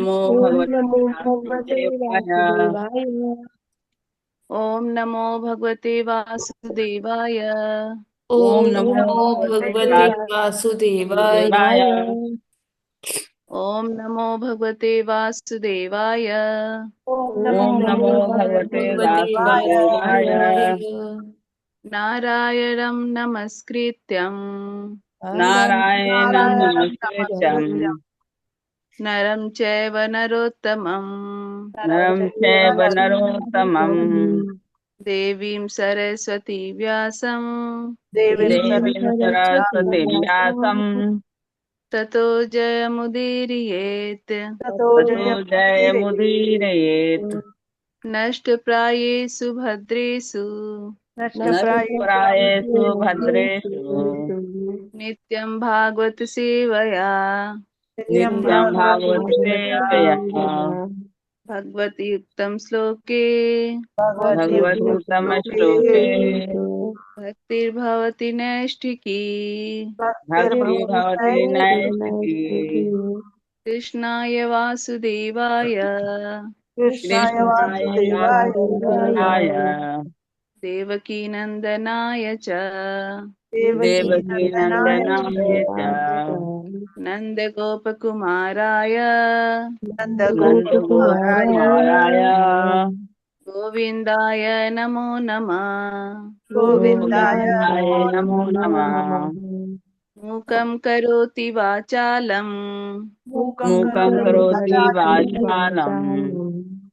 नमो ओम भगवते नमो भगवते वासुदेवाय। वासुदेवाय। ओम नमो भगवते वासुदेवाय। ओम ओम नमो नमो भगवते भगवते वासुदेवाय। वासुदेवाय। ओम नमो भगवते वासुदेवाय। ओम ओम नमो ओम नमो नमो भगवते भगवते भगवते वासुदेवाय। वासुदेवाय। वासुदेवाय। नारायणं नमस्कृत्यं नारायणं नारायणं नमस्कृत्यं नमस्कृत्य नरं चैव नरोत्तमं नरं नरं चैव चैव नरोत्तमं नरोत्तमं देवीं सरस्वती व्यासं देवीं देवीं देवीं सरस्वतीं सरस्वतीं सरस्वतीं व्यासं व्यासं व्यासं ततो जयमुदीरयेत्। ततो ततो जयमुदीरयेत्। जयमुदीरयेत्। नष्टप्रायेषु भद्रेषु नष्टप्रायेषु नष्टप्रायेषु भद्रेषु भद्रेषु नित्यं भागवत सेवया नित्यं नित्यं भागवत भागवत सेवया सेवया भगवति युक्तं श्लोके भगवद्गीतं भगवद्गीताश्लोके श्लोके भक्तिर्भवति नैष्ठिकी भक्ति भक्तिर्भवति भवति नैष्ठिकी। नैष्ठिकी। कृष्णाय वासुदेवाय कृष्णाय कृष्णाय वासुदेवाय वासुदेवाय देवकीनन्दनाय च देवकी देवकी नन्दनाय च नन्दनाय च नन्दगोपकुमाराय नन्दगोपकुमाराय नन्दगोपकुमाराय गोविन्दाय नमो नमः। गोविन्दाय गोविन्दाय नमो नमो नमः। नमः। मूकं करोति वाचालं मूकं मूकं करोति करोति वाचालं वाचालं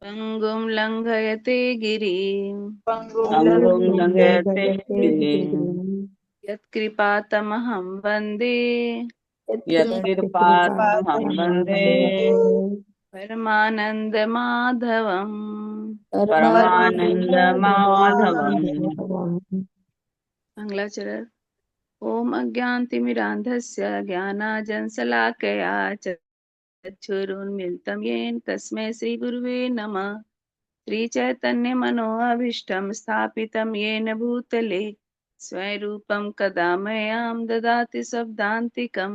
पङ्गुं लङ्घयते गिरिं पङ्गुं अङ्गुं लङ्घयते लङ्घयते गिरिं। यत्कृपातमहं वन्दे यत्कृपातमहं वन्दे परमानन्दमाधवम्। परमानन्दमाधवम्। मङ्गलाचरण। ॐ अज्ञानतिमिरान्धस्य ज्ञानाञ्जनशलाकया चक्षुरुन्मिलितं येन तस्मै श्रीगुरुवे नमः। श्रीचैतन्यमनोभीष्टं स्थापितं येन भूतले स्वयं रूपं कदा मह्यं ददाति शब्दान्तिकं।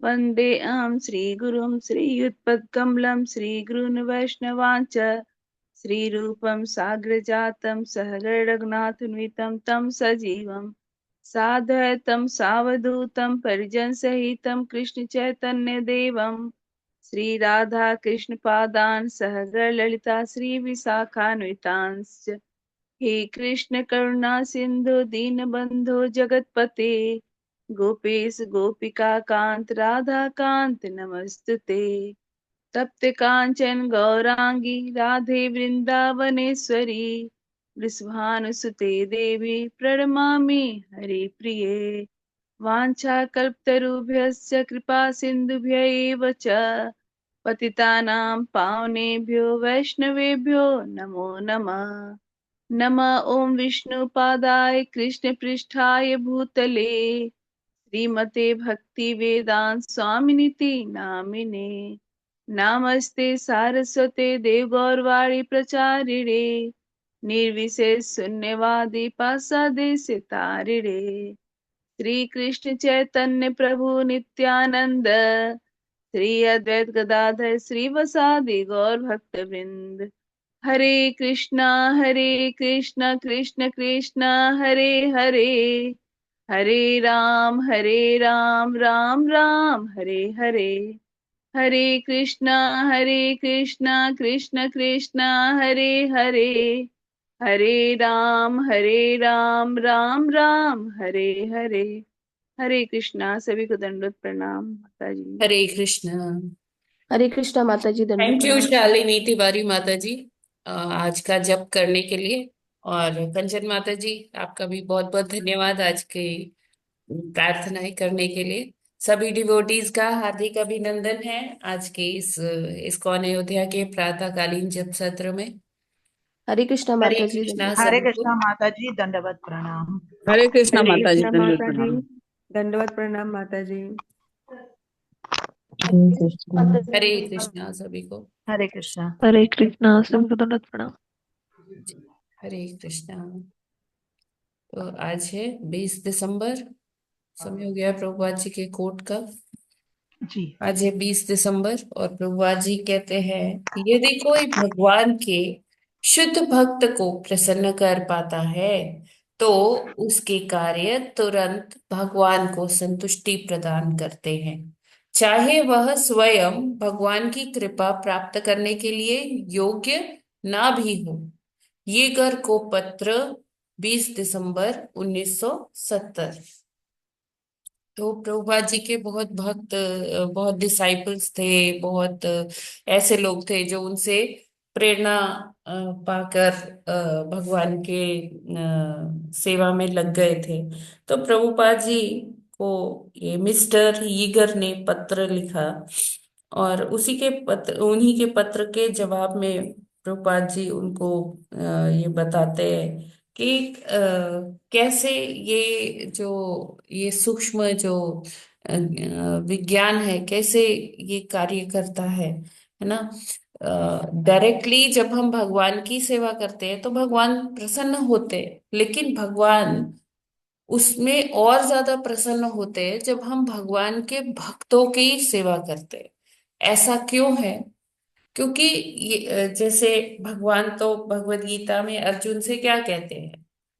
वन्देऽहं श्रीगुरुं श्रीयुतपदकमलं श्रीगुरून् वैष्णवांश्च श्रीरूपं साग्रजातं सहगणरघुनाथान्वितं तं सजीवं साद्वैतं सावधूतं परिजनसहितं कृष्णचैतन्यदेवं श्रीराधाकृष्णपादान् सहगणललिता श्रीविशाखान्वितांश्च। हे कृष्ण करुणा सिन्धु दीनबन्धो जगत्पते गोपेश गोपिका कांत राधा कांत नमस्तुते। तप्त कांचन गौरांगी राधे वृंदावनेश्वरी वृषभानुसुते देवी प्रणमामि हरिप्रिये। वाञ्छाकल्पतरुभ्यश्च कृपा सिन्धुभ्य एव च पतितानां पावनेभ्यो वैष्णवेभ्यो नमो नमः। नमः ॐ विष्णुपादाय कृष्णपृष्ठाय भूतले श्रीमते भक्तिवेदांत स्वामिनिति नामिने। नमस्ते सारस्वते देवगौरवाणी प्रचारिणे निर्विशेष शून्यवादी पासादेशितारिणे। श्री कृष्ण चैतन्य प्रभु नित्यानंद श्री अद्वैत गदाधर श्रीवासादि गौर भक्त वृंद। हरे कृष्णा कृष्ण कृष्ण हरे हरे हरे राम राम राम हरे हरे। हरे कृष्णा कृष्ण कृष्ण हरे हरे हरे राम राम राम हरे हरे। हरे कृष्णा। सभी को दंडवत प्रणाम माता जी। हरे कृष्ण। हरे कृष्णा माता जी, दंडवत थैंक यू प्रणाम। शालिनी तिवारी माता जी, आज का जप करने के लिए। और कंचन माता जी, आपका भी बहुत बहुत धन्यवाद आज की प्रार्थनाएं करने के लिए। सभी डिवोटीज का हार्दिक अभिनंदन है आज के इस इस्कॉन अयोध्या के प्रातःकालीन जप सत्र में। हरे कृष्णा हरे माता जी, कृष्णा दंडवत हरे सबको। कृष्णा माता जी, दंडवत प्रणाम। हरे कृष्णा हरे माता जी, कृष्णा दंडवत माता जी, प्रणाम। दंडवत प्रणाम माता जी। माता जी, हरे कृष्णा सभी को। हरे कृष्णा। हरे कृष्णा सबको दंडवत प्रणाम। हरे कृष्णा। तो आज है 20 दिसंबर। समय हो गया प्रभुपाद जी के कोट का। जी। आज है 20 दिसंबर और प्रभुपाद जी कहते हैं, यदि कोई भगवान के शुद्ध भक्त को प्रसन्न कर पाता है तो उसके कार्य तुरंत भगवान को संतुष्टि प्रदान करते हैं, चाहे वह स्वयं भगवान की कृपा प्राप्त करने के लिए योग्य ना भी हो। ये घर को पत्र 20 दिसंबर 1970। तो प्रभुपाद जी के बहुत भक्त, बहुत डिसाइपल्स थे, बहुत ऐसे लोग थे जो उनसे प्रेरणा पाकर भगवान के सेवा में लग गए थे। तो प्रभुपाद जी को ये मिस्टर ईगर ने पत्र लिखा और उन्हीं के पत्र के जवाब में प्रभुपाद जी उनको ये बताते हैं कि कैसे ये सूक्ष्म जो विज्ञान है कैसे ये कार्य करता है ना। डायरेक्टली जब हम भगवान की सेवा करते हैं तो भगवान प्रसन्न होते हैं, लेकिन भगवान उसमें और ज्यादा प्रसन्न होते हैं जब हम भगवान के भक्तों की सेवा करते हैं। ऐसा क्यों है? क्योंकि जैसे भगवान तो भगवत गीता में अर्जुन से क्या कहते हैं?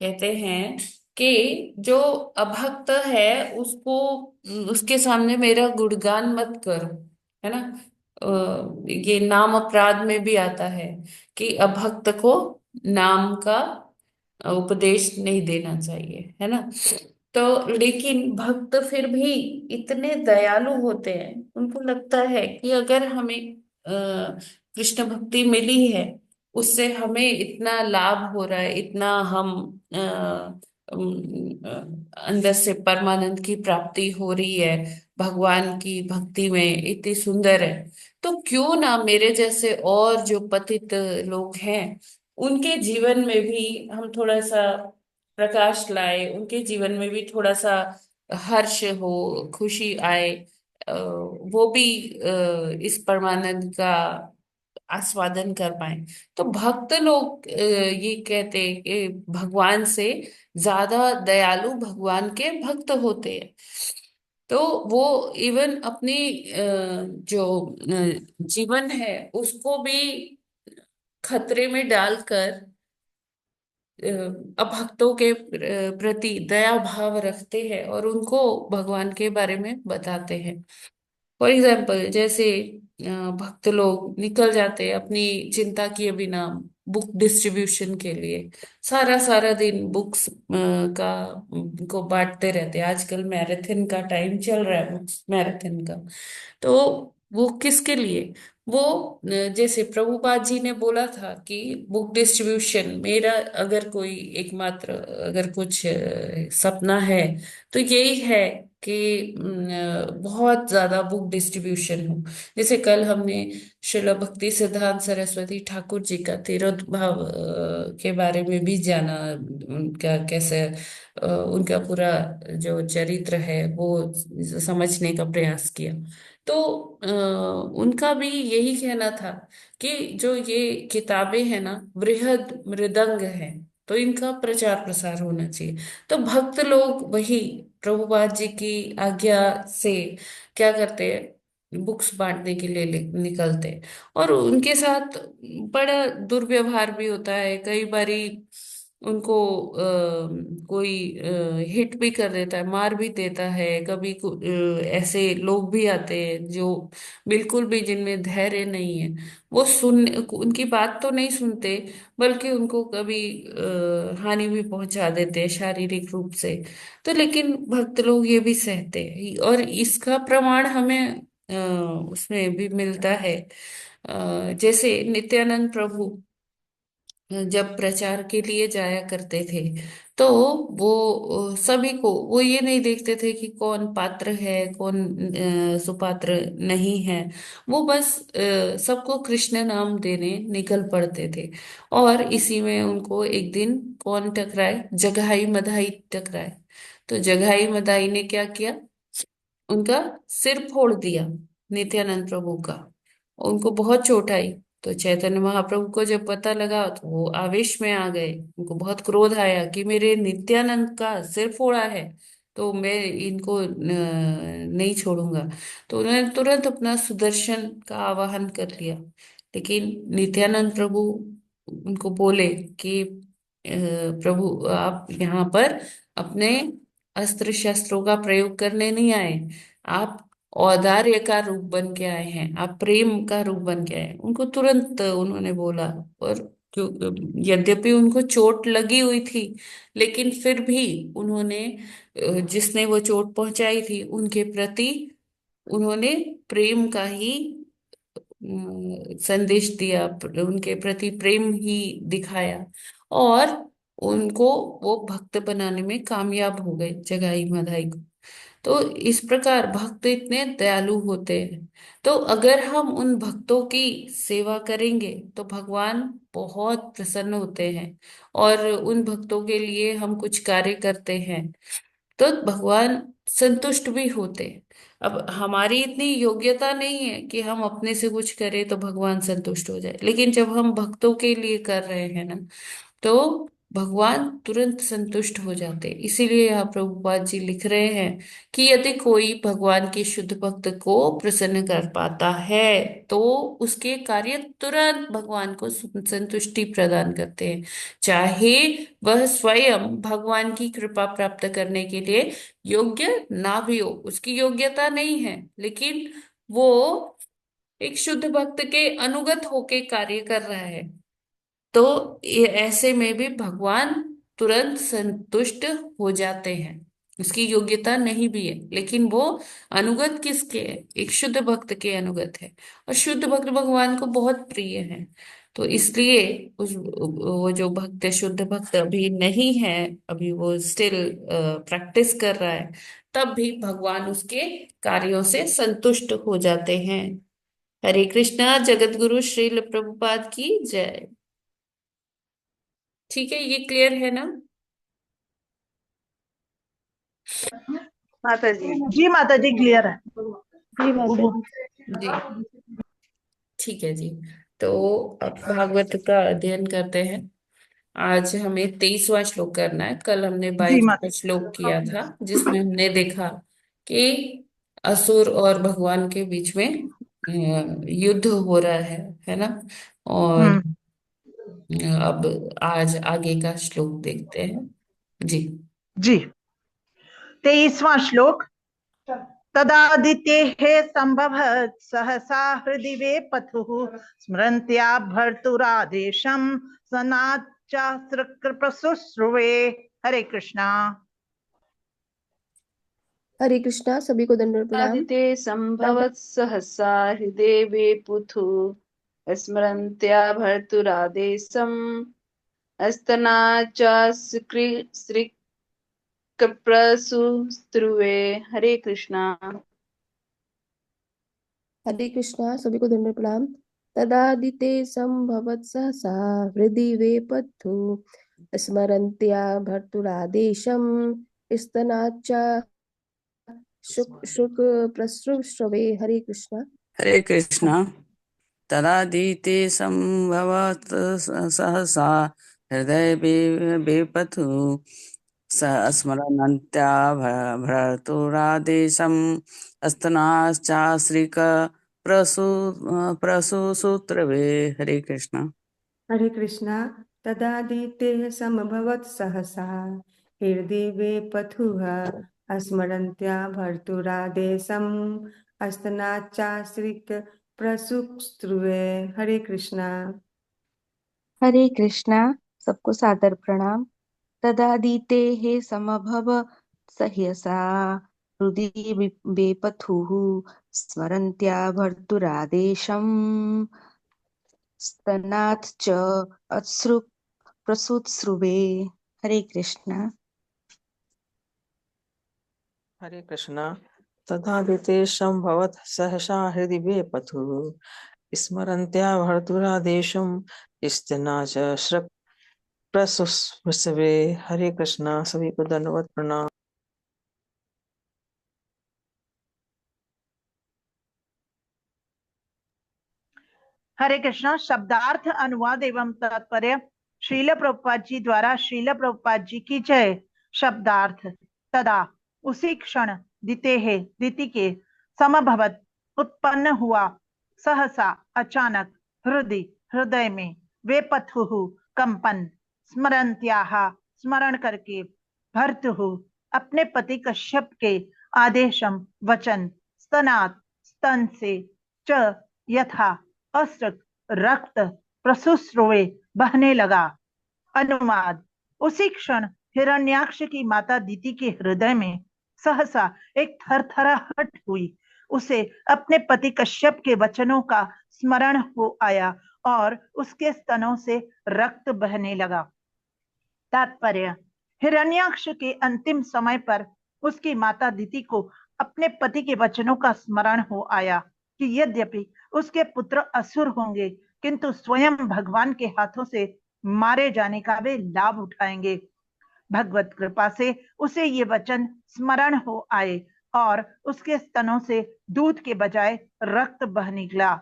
कहते हैं कि जो अभक्त है उसको, उसके सामने मेरा गुणगान मत करो, है ना। ये नाम अपराध में भी आता है कि अभक्त को नाम का उपदेश नहीं देना चाहिए, है ना। तो लेकिन भक्त फिर भी इतने दयालु होते हैं, उनको लगता है कि अगर हमें कृष्ण भक्ति मिली है, उससे हमें इतना लाभ हो रहा है, इतना हम अंदर से परमानंद की प्राप्ति हो रही है, भगवान की भक्ति में इतनी सुंदर है, तो क्यों ना मेरे जैसे और जो पतित लोग हैं उनके जीवन में भी हम थोड़ा सा प्रकाश लाए, उनके जीवन में भी थोड़ा सा हर्ष हो, खुशी आए, वो भी इस परमानंद का आस्वादन कर पाए। तो भक्त लोग ये कहते हैं कि भगवान से ज्यादा दयालु भगवान के भक्त होते हैं। तो वो इवन अपनी जो जीवन है उसको भी खतरे में डालकर अभक्तों के प्रति दया भाव रखते हैं और उनको भगवान के बारे में बताते हैं। फॉर एग्जाम्पल जैसे भक्त लोग निकल जाते हैं अपनी चिंता किए बिना बुक डिस्ट्रीब्यूशन के लिए, सारा सारा दिन बुक्स का को बांटते रहते हैं। आजकल मैराथन का टाइम चल रहा है, बुक्स मैराथन का। तो वो किसके लिए? वो जैसे प्रभुपाद जी ने बोला था कि बुक डिस्ट्रीब्यूशन मेरा अगर कोई एकमात्र अगर कुछ सपना है तो यही है कि बहुत ज्यादा बुक डिस्ट्रीब्यूशन हो। जैसे कल हमने श्रील भक्ति सिद्धांत सरस्वती ठाकुर जी का तिरोभाव के बारे में भी जाना, उनका कैसे उनका पूरा जो चरित्र है वो समझने का प्रयास किया। तो उनका भी यही कहना था कि जो ये किताबें हैं ना बृहद मृदंग है, तो इनका प्रचार प्रसार होना चाहिए। तो भक्त लोग वही प्रभुपाद जी की आज्ञा से क्या करते हैं, बुक्स बांटने के लिए निकलते हैं। और उनके साथ बड़ा दुर्व्यवहार भी होता है कई बारी। उनको कोई हिट भी कर देता है, मार भी देता है कभी। ऐसे लोग भी आते हैं जो बिल्कुल भी जिनमें धैर्य नहीं है, वो सुन उनकी बात तो नहीं सुनते बल्कि उनको कभी हानि भी पहुंचा देते हैं शारीरिक रूप से। तो लेकिन भक्त लोग ये भी सहते हैं और इसका प्रमाण हमें उसमें भी मिलता है। जैसे नित्यानंद प्रभु जब प्रचार के लिए जाया करते थे तो वो सभी को, वो ये नहीं देखते थे कि कौन पात्र है कौन सुपात्र नहीं है। वो बस सबको कृष्ण नाम देने निकल पड़ते थे। और इसी में उनको एक दिन कौन टकराए, जगाई मधाई टकराए। तो जगाई मधाई ने क्या किया, उनका सिर फोड़ दिया नित्यानंद प्रभु का। उनको बहुत चोट आई। तो चैतन्य महाप्रभु को जब पता लगा तो वो आवेश में आ गए, उनको बहुत क्रोध आया कि मेरे नित्यानंद का सिर फोड़ा है, तो मैं इनको नहीं छोड़ूंगा। तो उन्होंने तुरंत अपना सुदर्शन का आवाहन कर लिया। लेकिन नित्यानंद प्रभु उनको बोले कि प्रभु आप यहाँ पर अपने अस्त्र शस्त्रों का प्रयोग करने नहीं आए। आप औदार्य का रूप बन के आए हैं, आप प्रेम का रूप बन के आए हैं। उनको तुरंत उन्होंने बोला। और क्यों, यद्यपि उनको चोट लगी हुई थी, लेकिन फिर भी उन्होंने जिसने वो चोट पहुंचाई थी उनके प्रति उन्होंने प्रेम का ही संदेश दिया, उनके प्रति प्रेम ही दिखाया। और उनको वो भक्त बनाने में कामयाब हो गए, जगाई माधाई को। तो इस प्रकार भक्त इतने दयालु होते हैं। तो अगर हम उन भक्तों की सेवा करेंगे तो भगवान बहुत प्रसन्न होते हैं। और उन भक्तों के लिए हम कुछ कार्य करते हैं तो भगवान संतुष्ट भी होते हैं। अब हमारी इतनी योग्यता नहीं है कि हम अपने से कुछ करें तो भगवान संतुष्ट हो जाए, लेकिन जब हम भक्तों के लिए कर रहे हैं ना, तो भगवान तुरंत संतुष्ट हो जाते हैं। इसीलिए यहाँ प्रभुपाद जी लिख रहे हैं कि यदि कोई भगवान के शुद्ध भक्त को प्रसन्न कर पाता है तो उसके कार्य तुरंत भगवान को संतुष्टि प्रदान करते हैं। चाहे वह स्वयं भगवान की कृपा प्राप्त करने के लिए योग्य ना भी हो, उसकी योग्यता नहीं है, लेकिन वो एक शुद्ध भक्त के अनुगत होके कार्य कर रहा है, तो ये ऐसे में भी भगवान तुरंत संतुष्ट हो जाते हैं। उसकी योग्यता नहीं भी है, लेकिन वो अनुगत किसके है? एक शुद्ध भक्त के अनुगत है। और शुद्ध भक्त भगवान को बहुत प्रिय है। तो इसलिए उस वो जो भक्त शुद्ध भक्त अभी नहीं है, अभी वो स्टिल प्रैक्टिस कर रहा है, तब भी भगवान उसके कार्यों से संतुष्ट हो जाते हैं। हरे कृष्णा। जगत गुरु श्रील प्रभुपाद की जय। ठीक है, ये क्लियर है ना? माता जी। जी माता जी क्लियर है। जी माता जी। जी, ठीक है जी। तो अब भागवत का अध्ययन करते हैं। आज हमें 23वां श्लोक करना है। कल हमने जी 22वां माता श्लोक किया था, जिसमें हमने देखा कि असुर और भगवान के बीच में युद्ध हो रहा है ना। और हम्म अब आज आगे का श्लोक देखते हैं जी। जी 23वां श्लोक। तदादितेः संभवत् सहसा हृदि वे पथुः स्मरन्त्या भर्तुरादेशं सनाच्चास्त्रकृपशुश्रुवे। हरे कृष्णा। हरे कृष्णा। सभी को दंडवत प्रणाम। आदिते संभवत् सहसा हृदय वे पुथु स्मरन्त्या भर्तुरादेशम् अस्तनाचास्त्रिकप्रसुस्त्रुवे। हरे कृष्णा। हरे कृष्णा। सभी को दंडवत प्रणाम। तदादिते संभवत् सहसा हृदि वेपथु स्मरन्त्या भर्तुरादेशं स्तनाच्चा शुक प्रसृश्रवे। हरे कृष्णा। हरे कृष्णा। तदादिते संभवत् सहसा हृदय बेपथु स्मरन्त्या भर्तुरादेशम् अस्तनाश्चाश्रिक प्रसूसूत्रवे। हरे कृष्णा। हरे कृष्णा। तदादितेः समभवत् सहसा हृदि वेपथुः स्मरन्त्या भर्तुरादेशम् अस्तनाच्चाश्रिक प्रसुक्स्त्रुवे। हरे कृष्णा। हरे कृष्णा। सबको सादर प्रणाम। तदादितेः समभवत् सहसा हृदि वेपथुः स्मरन्त्या भर्तुरादेशम् स्तनात् च अश्रु प्रसुत्स्रुवे। हरे कृष्णा। हरे कृष्णा। तदादिते संभवत् सहसा हृदि वेपथुः स्मरन्त्या भर्तुरादेशं स्तना च श्रक प्रसुस्वे। हरे कृष्णा। सभी को दंडवत प्रणाम। हरे कृष्णा। शब्दार्थ अनुवाद एवं तात्पर्य श्रील प्रभुपाद जी द्वारा। श्रील प्रभुपाद जी की जय। शब्दार्थ। तदा उसी क्षण दिति के समभवत उत्पन्न हुआ। सहसा अचानक हृदय में वेपथुः कंपन, स्मरन्त्याः स्मरण करके, भर्तुः अपने पति कश्यप के आदेशम वचन, स्तनात् स्तन से, च यथा अस्रक रक्त प्रसुस्रुवे बहने लगा। अनुवाद: उसी क्षण हिरण्याक्ष की माता दिति के हृदय में सहसा एक थरथराहट हुई। उसे अपने पति कश्यप के वचनों का स्मरण हो आया और उसके स्तनों से रक्त बहने लगा। तात्पर्य: हिरण्याक्ष के अंतिम समय पर उसकी माता दिति को अपने पति के वचनों का स्मरण हो आया कि यद्यपि उसके पुत्र असुर होंगे, किंतु स्वयं भगवान के हाथों से मारे जाने का वे लाभ उठाएंगे। भगवत कृपा से उसे ये वचन स्मरण हो आए और उसके स्तनों से दूध के बजाय रक्त बह निकला।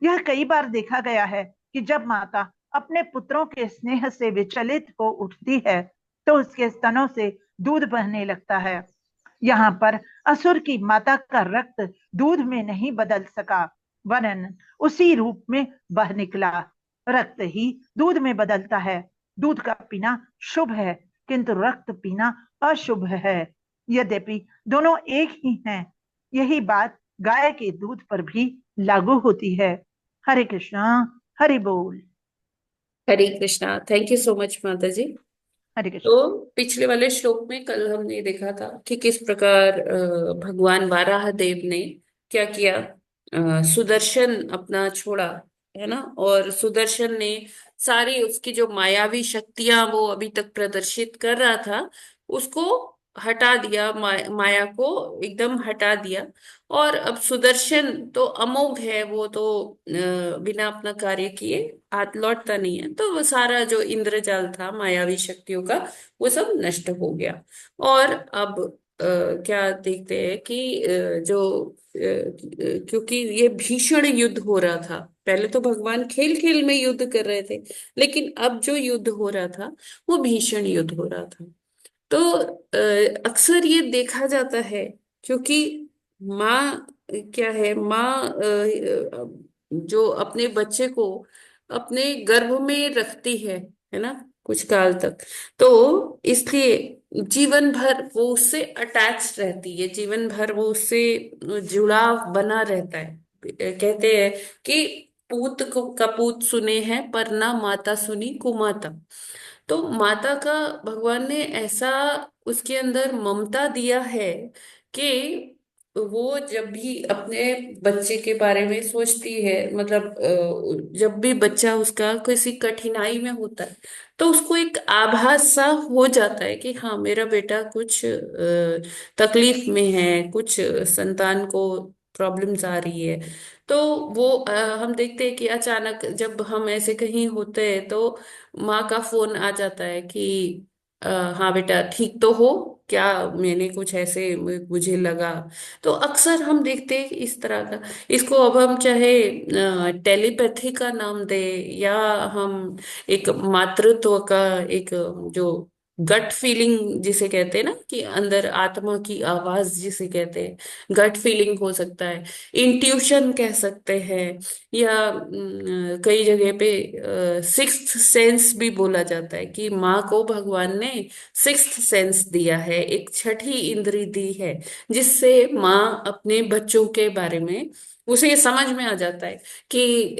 यह कई बार देखा गया है कि जब माता अपने पुत्रों के स्नेह से विचलित हो उठती है तो उसके स्तनों से दूध बहने लगता है। यहाँ पर असुर की माता का रक्त दूध में नहीं बदल सका, वरन उसी रूप में बह निकला। रक्त ही दूध में बदलता है। दूध का पीना शुभ है, किंतु रक्त पीना अशुभ है। यद्यपि दोनों एक ही हैं, यही बात गाय के दूध पर भी लागू होती है। हरे कृष्णा, हरि बोल। Hare Krishna. Thank you so much माता जी। हरे कृष्ण। तो पिछले वाले श्लोक में कल हमने देखा था कि किस प्रकार भगवान वाराह देव ने क्या किया। सुदर्शन अपना छोड़ा, है ना, और सुदर्शन ने सारी उसकी जो मायावी शक्तियां वो अभी तक प्रदर्शित कर रहा था उसको हटा दिया, माया को एकदम हटा दिया। और अब सुदर्शन तो अमोघ है, वो तो बिना अपना कार्य किए हाथ लौटता नहीं है। तो वो सारा जो इंद्रजाल था मायावी शक्तियों का वो सब नष्ट हो गया। और अब क्या देखते हैं कि क्योंकि ये भीषण युद्ध हो रहा था। पहले तो भगवान खेल खेल में युद्ध कर रहे थे, लेकिन अब जो युद्ध हो रहा था वो भीषण युद्ध हो रहा था। तो अक्सर ये देखा जाता है, क्योंकि माँ क्या है, माँ जो अपने बच्चे को अपने गर्भ में रखती है ना, कुछ काल तक, तो इसलिए जीवन भर वो उससे अटैच रहती है, जीवन भर वो उससे जुड़ाव बना रहता है। कहते हैं कि पूत को कपूत सुने हैं पर ना माता सुनी कुमाता। तो माता का भगवान ने ऐसा उसके अंदर ममता दिया है कि वो जब भी अपने बच्चे के बारे में सोचती है, मतलब जब भी बच्चा उसका किसी कठिनाई में होता है तो उसको एक आभास सा हो जाता है कि हाँ मेरा बेटा कुछ तकलीफ में है, कुछ संतान को प्रॉब्लम्स आ रही है। तो वो हम देखते हैं कि अचानक जब हम ऐसे कहीं होते हैं तो माँ का फोन आ जाता है कि हाँ बेटा ठीक तो हो क्या, मैंने कुछ ऐसे मुझे लगा। तो अक्सर हम देखते हैं कि इस तरह का, इसको अब हम चाहे टेलीपैथी का नाम दे, या हम एक मातृत्व का एक जो गट फीलिंग जिसे कहते हैं ना, कि अंदर आत्मा की आवाज जिसे कहते हैं, गट फीलिंग हो सकता है, इंट्यूशन कह सकते हैं, या कई जगह पे सिक्स्थ सेंस भी बोला जाता है कि माँ को भगवान ने सिक्स्थ सेंस दिया है, एक छठी इंद्री दी है, जिससे माँ अपने बच्चों के बारे में उसे ये समझ में आ जाता है कि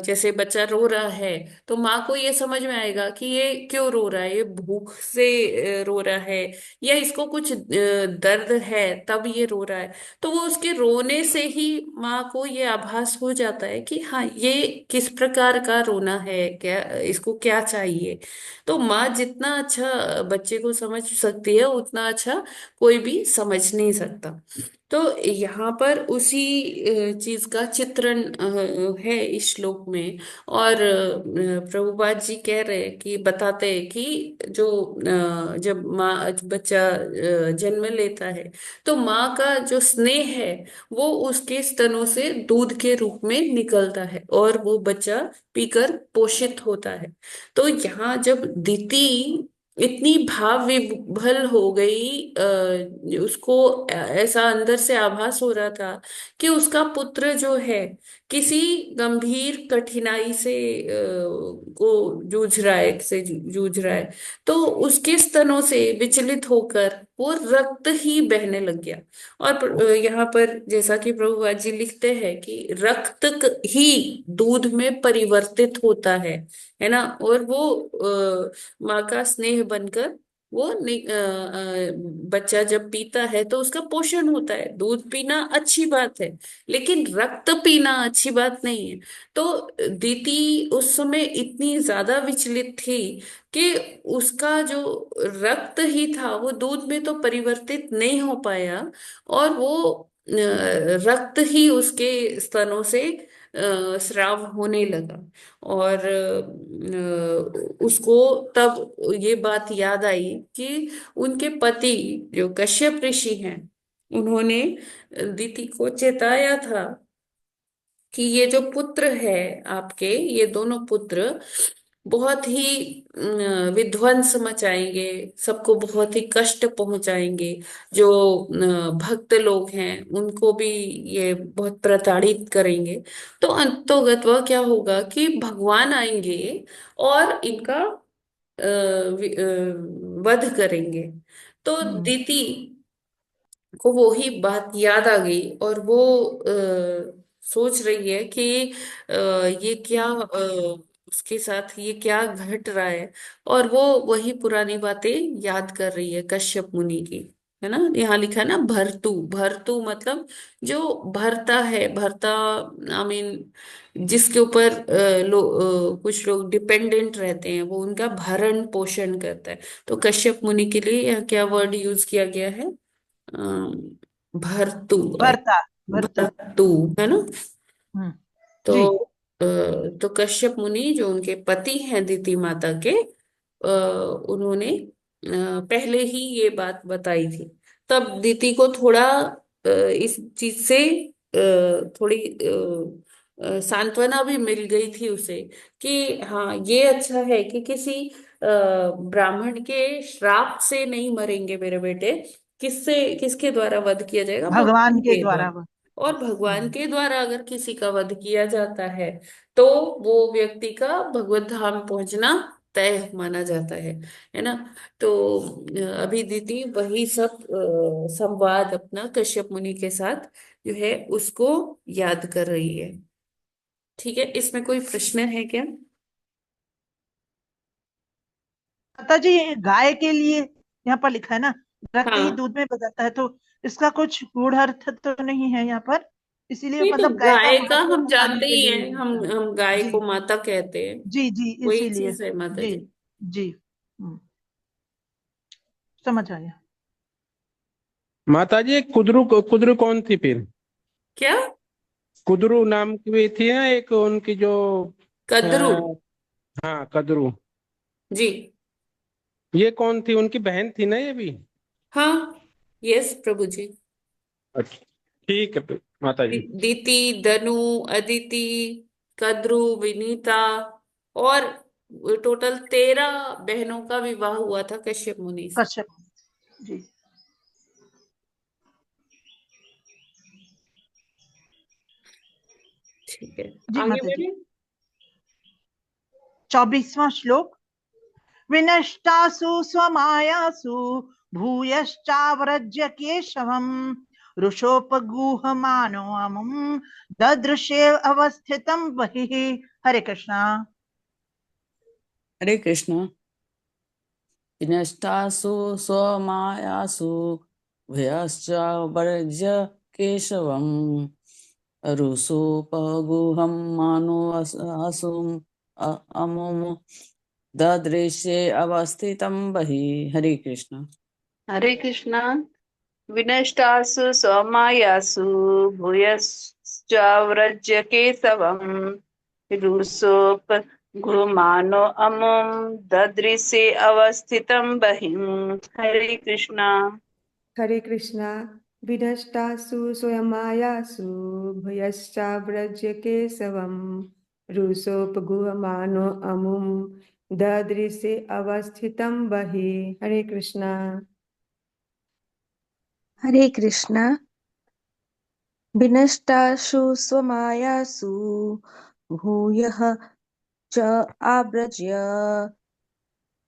जैसे बच्चा रो रहा है तो माँ को ये समझ में आएगा कि ये क्यों रो रहा है, ये भूख से रो रहा है, या इसको कुछ दर्द है तब ये रो रहा है। तो वो उसके रोने से ही माँ को ये आभास हो जाता है कि हाँ ये किस प्रकार का रोना है, क्या इसको क्या चाहिए। तो माँ जितना अच्छा बच्चे को समझ सकती है उतना अच्छा कोई भी समझ नहीं सकता। तो यहाँ पर उसी चीज का चित्रण है इस श्लोक में। और प्रभुपाद जी कह रहे हैं कि बताते हैं कि जो जब माँ बच्चा जन्म लेता है तो माँ का जो स्नेह है वो उसके स्तनों से दूध के रूप में निकलता है और वो बच्चा पीकर पोषित होता है। तो यहाँ जब दिति इतनी भाव विभल हो गई, उसको ऐसा अंदर से आभास हो रहा था कि उसका पुत्र जो है किसी गंभीर कठिनाई से को जूझ रहा है, से जूझ रहा है। तो उसके स्तनों से विचलित होकर वो रक्त ही बहने लग गया। और यहाँ पर जैसा कि प्रभुपाद जी लिखते हैं कि रक्त ही दूध में परिवर्तित होता है ना। और वो माँ का स्नेह बनकर वो बच्चा जब पीता है तो उसका पोषण होता है। दूध पीना अच्छी बात है, लेकिन रक्त पीना अच्छी बात नहीं है। तो दीति उस समय इतनी ज्यादा विचलित थी कि उसका जो रक्त ही था वो दूध में तो परिवर्तित नहीं हो पाया, और वो रक्त ही उसके स्तनों से स्राव होने लगा। और उसको तब ये बात याद आई कि उनके पति जो कश्यप ऋषि हैं, उन्होंने दीति को चेताया था कि ये जो पुत्र है आपके, ये दोनों पुत्र बहुत ही विध्वंस मचाएंगे, सबको बहुत ही कष्ट पहुंचाएंगे। जो भक्त लोग हैं उनको भी ये बहुत प्रताड़ित करेंगे। तो अंतोगत्वा क्या होगा कि भगवान आएंगे और इनका वध करेंगे। तो दीति को वो ही बात याद आ गई, और वो सोच रही है कि ये क्या उसके साथ ये क्या घट रहा है। और वो वही पुरानी बातें याद कर रही है कश्यप मुनि की, है ना। यहाँ लिखा है ना भरतु, भरतु मतलब जो भरता है, भरता आई मीन जिसके ऊपर कुछ लोग डिपेंडेंट रहते हैं, वो उनका भरण पोषण करता है। तो कश्यप मुनि के लिए यहाँ क्या वर्ड यूज किया गया है? भरतु, भरता, भरतु। भरतु, है ना। हम्म, तो जी। तो कश्यप मुनि जो उनके पति हैं दिति माता के, उन्होंने पहले ही ये बात बताई थी। तब दिति को थोड़ा इस चीज से थोड़ी सांत्वना भी मिल गई थी उसे कि हाँ ये अच्छा है कि किसी ब्राह्मण के श्राप से नहीं मरेंगे मेरे बेटे। किससे, किसके द्वारा वध किया जाएगा? भगवान भगवान के के द्वारा द्वारा। वो। और भगवान के द्वारा अगर किसी का वध किया जाता है तो वो व्यक्ति का भगवत धाम पहुंचना तय माना जाता है ना। तो अभी दीदी वही सब संवाद अपना कश्यप मुनि के साथ जो है उसको याद कर रही है। ठीक है, इसमें कोई प्रश्न है क्या? माता जी, ये गाय के लिए यहाँ पर लिखा है ना, रक्त ही हाँ, दूध में बदलता है, तो इसका कुछ गूढ़ अर्थ तो नहीं है यहाँ पर? इसीलिए नहीं तो मतलब गाय का गाय का महत्व हम बताने जानते के ही लिए हैं, लिखा है। हम गाय जी को माता कहते हैं। जी जी, वही इसीलिए। चीज है माता जी जी। जी। समझ आया। माता जी, कुदरू कुदरू कौन थी फिर? क्या? कुदरू नाम की भी थी ना एक उनकी जो आ, कद्रू? हाँ, कदरू। जी ये कौन थी? उनकी बहन थी ना ये भी? हाँ, यस प्रभु जी। अच्छा, ठीक है फिर माता जी। दीति, दनु, अदिति, कद्रू, विनीता, और टोटल 13 बहनों का विवाह हुआ था कश्यप मुनि से। कश्यप जी। ठीक है, जी आगे माता जी, बढ़े। 24वां श्लोक। विनष्टासु स्वमायासु भूयश्चाव्रज्य केशवम् रुषोपगूहमानो अमुम् ददृशे अवस्थितं बहिः। हरे कृष्णा। हरे कृष्ण। विनष्टासु स्वमायासु भयश्च वर्ज्य केशवम् रुषोपगुहं मानो असुम अमुम ददृश्ये अवस्थितं बहिः। हरे कृष्ण। हरे कृष्णा। विनष्टासु स्वमायासु भूयश्चाव्रज्य केशवम् रुसोपगुमानो अमुं ददृशे अवस्थितं बहिं। हरे कृष्णा। हरे कृष्णा। विनष्टासु स्वयमायासु भयश्चाव्रज्य केशवम् रुषोपगुहमानो अमुम् ददृशे अवस्थितं बहिः। हरे कृष्णा। हरे कृष्णा। विनष्टासु स्वमायासु भूयः च आव्रज्य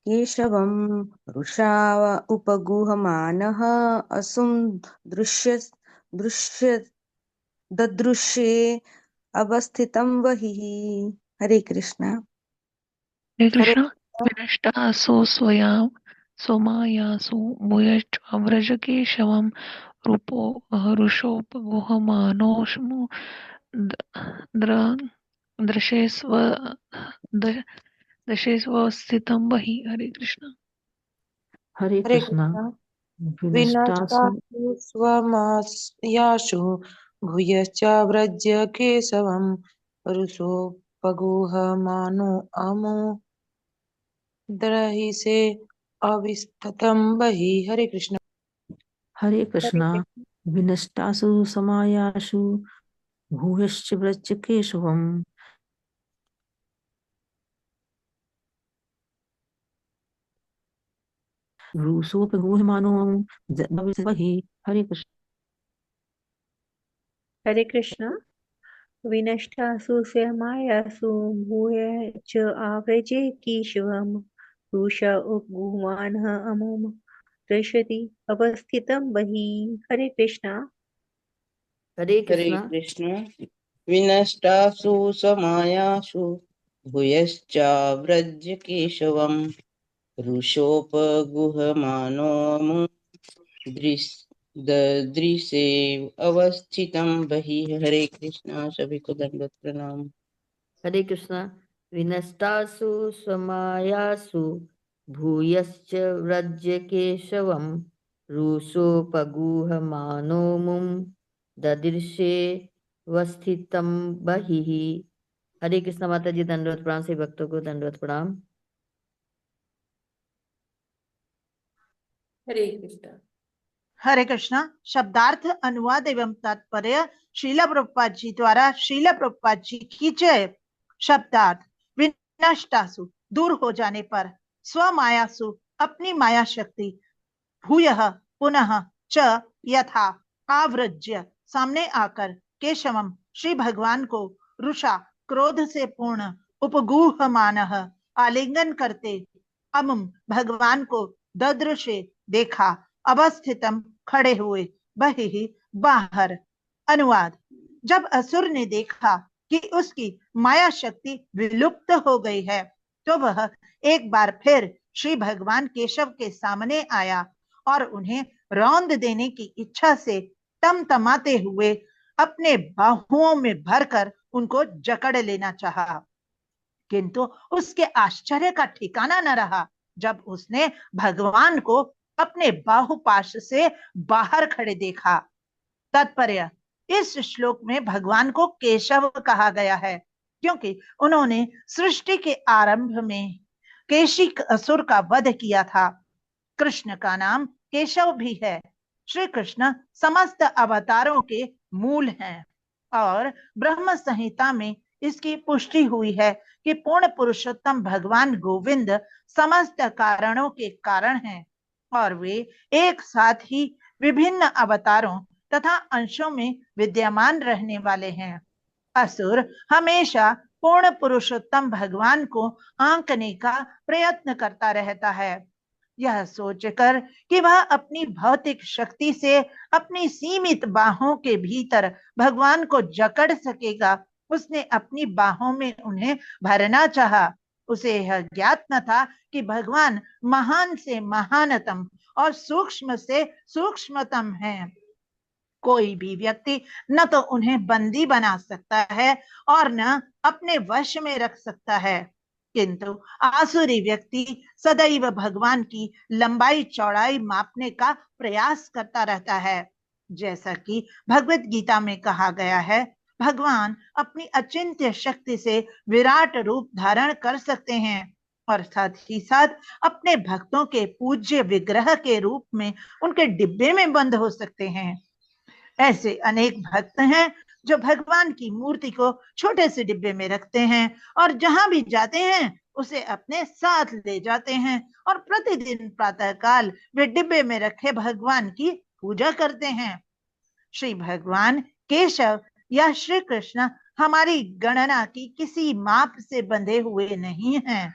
केशवं रुषा उपगूहमानः असुं दृश्य ददृशे अवस्थितं बहिः। हरे कृष्णा। हरे हरे कृष्ण। कृष्णा। विनष्टासु स्वयं सोमायासु भूयश्चाव्रजकेशवं रूपो हरुषोपगुहमानोऽश्मु दृशेस्व द- दशेष्वस्थितं बहिः। हरे कृष्ण। हरे हरे कृष्णा। कृष्णा। विनष्टासु विनष्टासु स्वमायासु भूयश्चाव्रज्य केशवं रुषोपगूहमानो अमो दर्हिषे अविस्ततं बहिः। हरे कृष्ण। हरे हरे कृष्णा। कृष्ण। विनष्टासु समायासु भूयश्च व्रज केशवम् रूसोपगूहमानो भविष्यति। हरे कृष्ण। हरे कृष्ण। विनष्टासु स्वमायासु भूय च आव्रजे केशवम् रुषा उपगुह्मानः अमुम् दृशति अवस्थितं बहिः। हरे कृष्णा। हरे हरे कृष्णा। कृष्ण। विनष्टासु समायासु भूयश्चाव्रज केशवम् रुषोपगुहमानो ददृशे अवस्थितं बहिः। हरे कृष्णा। सभी को दंडवत प्रणाम। हरे कृष्णा। विनष्टासु स्वमायासु भूयश्च व्रज केशवं रूषोपगूहमानो मुं ददृशे वस्थितं बहिः। हरे कृष्णा। माता जी दंडवत प्रणाम। से भक्तों को दंडवत प्रणाम। हरे कृष्ण। हरे कृष्णा। शब्दार्थ अनुवाद एवं तात्पर्य श्रील प्रभुपाद जी द्वारा श्रील प्रभुपाद जी की जय। शब्दार्थ विनष्टासु दूर हो जाने पर, स्वमायासु अपनी माया शक्ति, भूयः पुनः, च यथा आवृज्य सामने आकर, केशवम श्री भगवान को, रुषा क्रोध से पूर्ण, उपगूहमानः आलिंगन करते, अमुम भगवान को, ददृशे देखा, अवस्थितम खड़े हुए, बहिः बाहर। अनुवाद। जब असुर ने देखा कि उसकी माया शक्ति विलुप्त हो गई है, तो वह एक बार फिर श्री भगवान केशव के सामने आया और उन्हें रौंद देने की इच्छा से तमतमाते हुए अपने बाहुओं में भरकर उनको जकड़ लेना चाहा। किंतु उसके आश्चर्य का ठिकाना न रहा जब उसने भगवान को अपने बाहुपाश से बाहर खड़े देखा। तात्पर्य। इस श्लोक में भगवान को केशव कहा गया है क्योंकि उन्होंने सृष्टि के आरंभ में केशी असुर का वध किया था। कृष्ण का नाम केशव भी है। श्री कृष्ण समस्त अवतारों के मूल हैं और ब्रह्म संहिता में इसकी पुष्टि हुई है कि पूर्ण पुरुषोत्तम भगवान गोविंद समस्त कारणों के कारण हैं और वे एक साथ ही विभिन्न अवतारों तथा अंशों में विद्यमान रहने वाले हैं। असुर हमेशा पूर्ण पुरुषोत्तम भगवान को आंकने का प्रयत्न करता रहता है, यह सोचकर कि वह अपनी भौतिक शक्ति से अपनी सीमित बाहों के भीतर भगवान को जकड़ सकेगा। उसने अपनी बाहों में उन्हें भरना चाहा। उसे यह ज्ञात न था कि भगवान महान से महानतम और सूक्ष्म से सूक्ष्मतम है। कोई भी व्यक्ति न तो उन्हें बंदी बना सकता है और न अपने वश में रख सकता है, किंतु आसुरी व्यक्ति सदैव भगवान की लंबाई चौड़ाई मापने का प्रयास करता रहता है। जैसा कि भगवत गीता में कहा गया है, भगवान अपनी अचिंत्य शक्ति से विराट रूप धारण कर सकते हैं और साथ ही साथ अपने भक्तों के पूज्य विग्रह के रूप में उनके डिब्बे में बंद हो सकते हैं। ऐसे अनेक भक्त हैं जो भगवान की मूर्ति को छोटे से डिब्बे में रखते हैं और जहां भी जाते हैं उसे अपने साथ ले जाते हैं और प्रतिदिन प्रातःकाल वे डिब्बे में रखे भगवान की पूजा करते हैं। श्री भगवान केशव या श्री कृष्ण हमारी गणना की किसी माप से बंधे हुए नहीं हैं।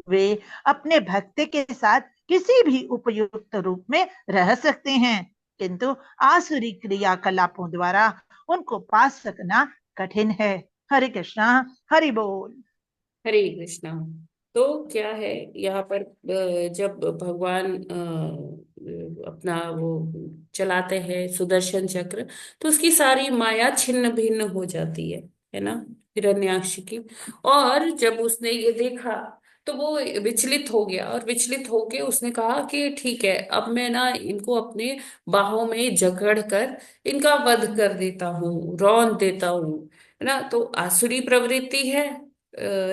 वे अपने भक्त के साथ किसी भी उपयुक्त रूप में रह सकते हैं, किंतु आसुरी क्रियाकलापों द्वारा उनको पा सकना कठिन है। हरे कृष्णा, हरि बोल। हरे कृष्णा। तो क्या है यहाँ पर, जब भगवान अपना वो चलाते हैं सुदर्शन चक्र, तो उसकी सारी माया छिन्न भिन्न हो जाती है ना, हिरण्याक्ष की। और जब उसने ये देखा तो वो विचलित हो गया, और विचलित होके उसने कहा कि ठीक है, अब मैं ना इनको अपने बाहों में जकड़ कर इनका वध कर देता हूँ, रौंद देता हूँ, है ना। तो आसुरी प्रवृत्ति है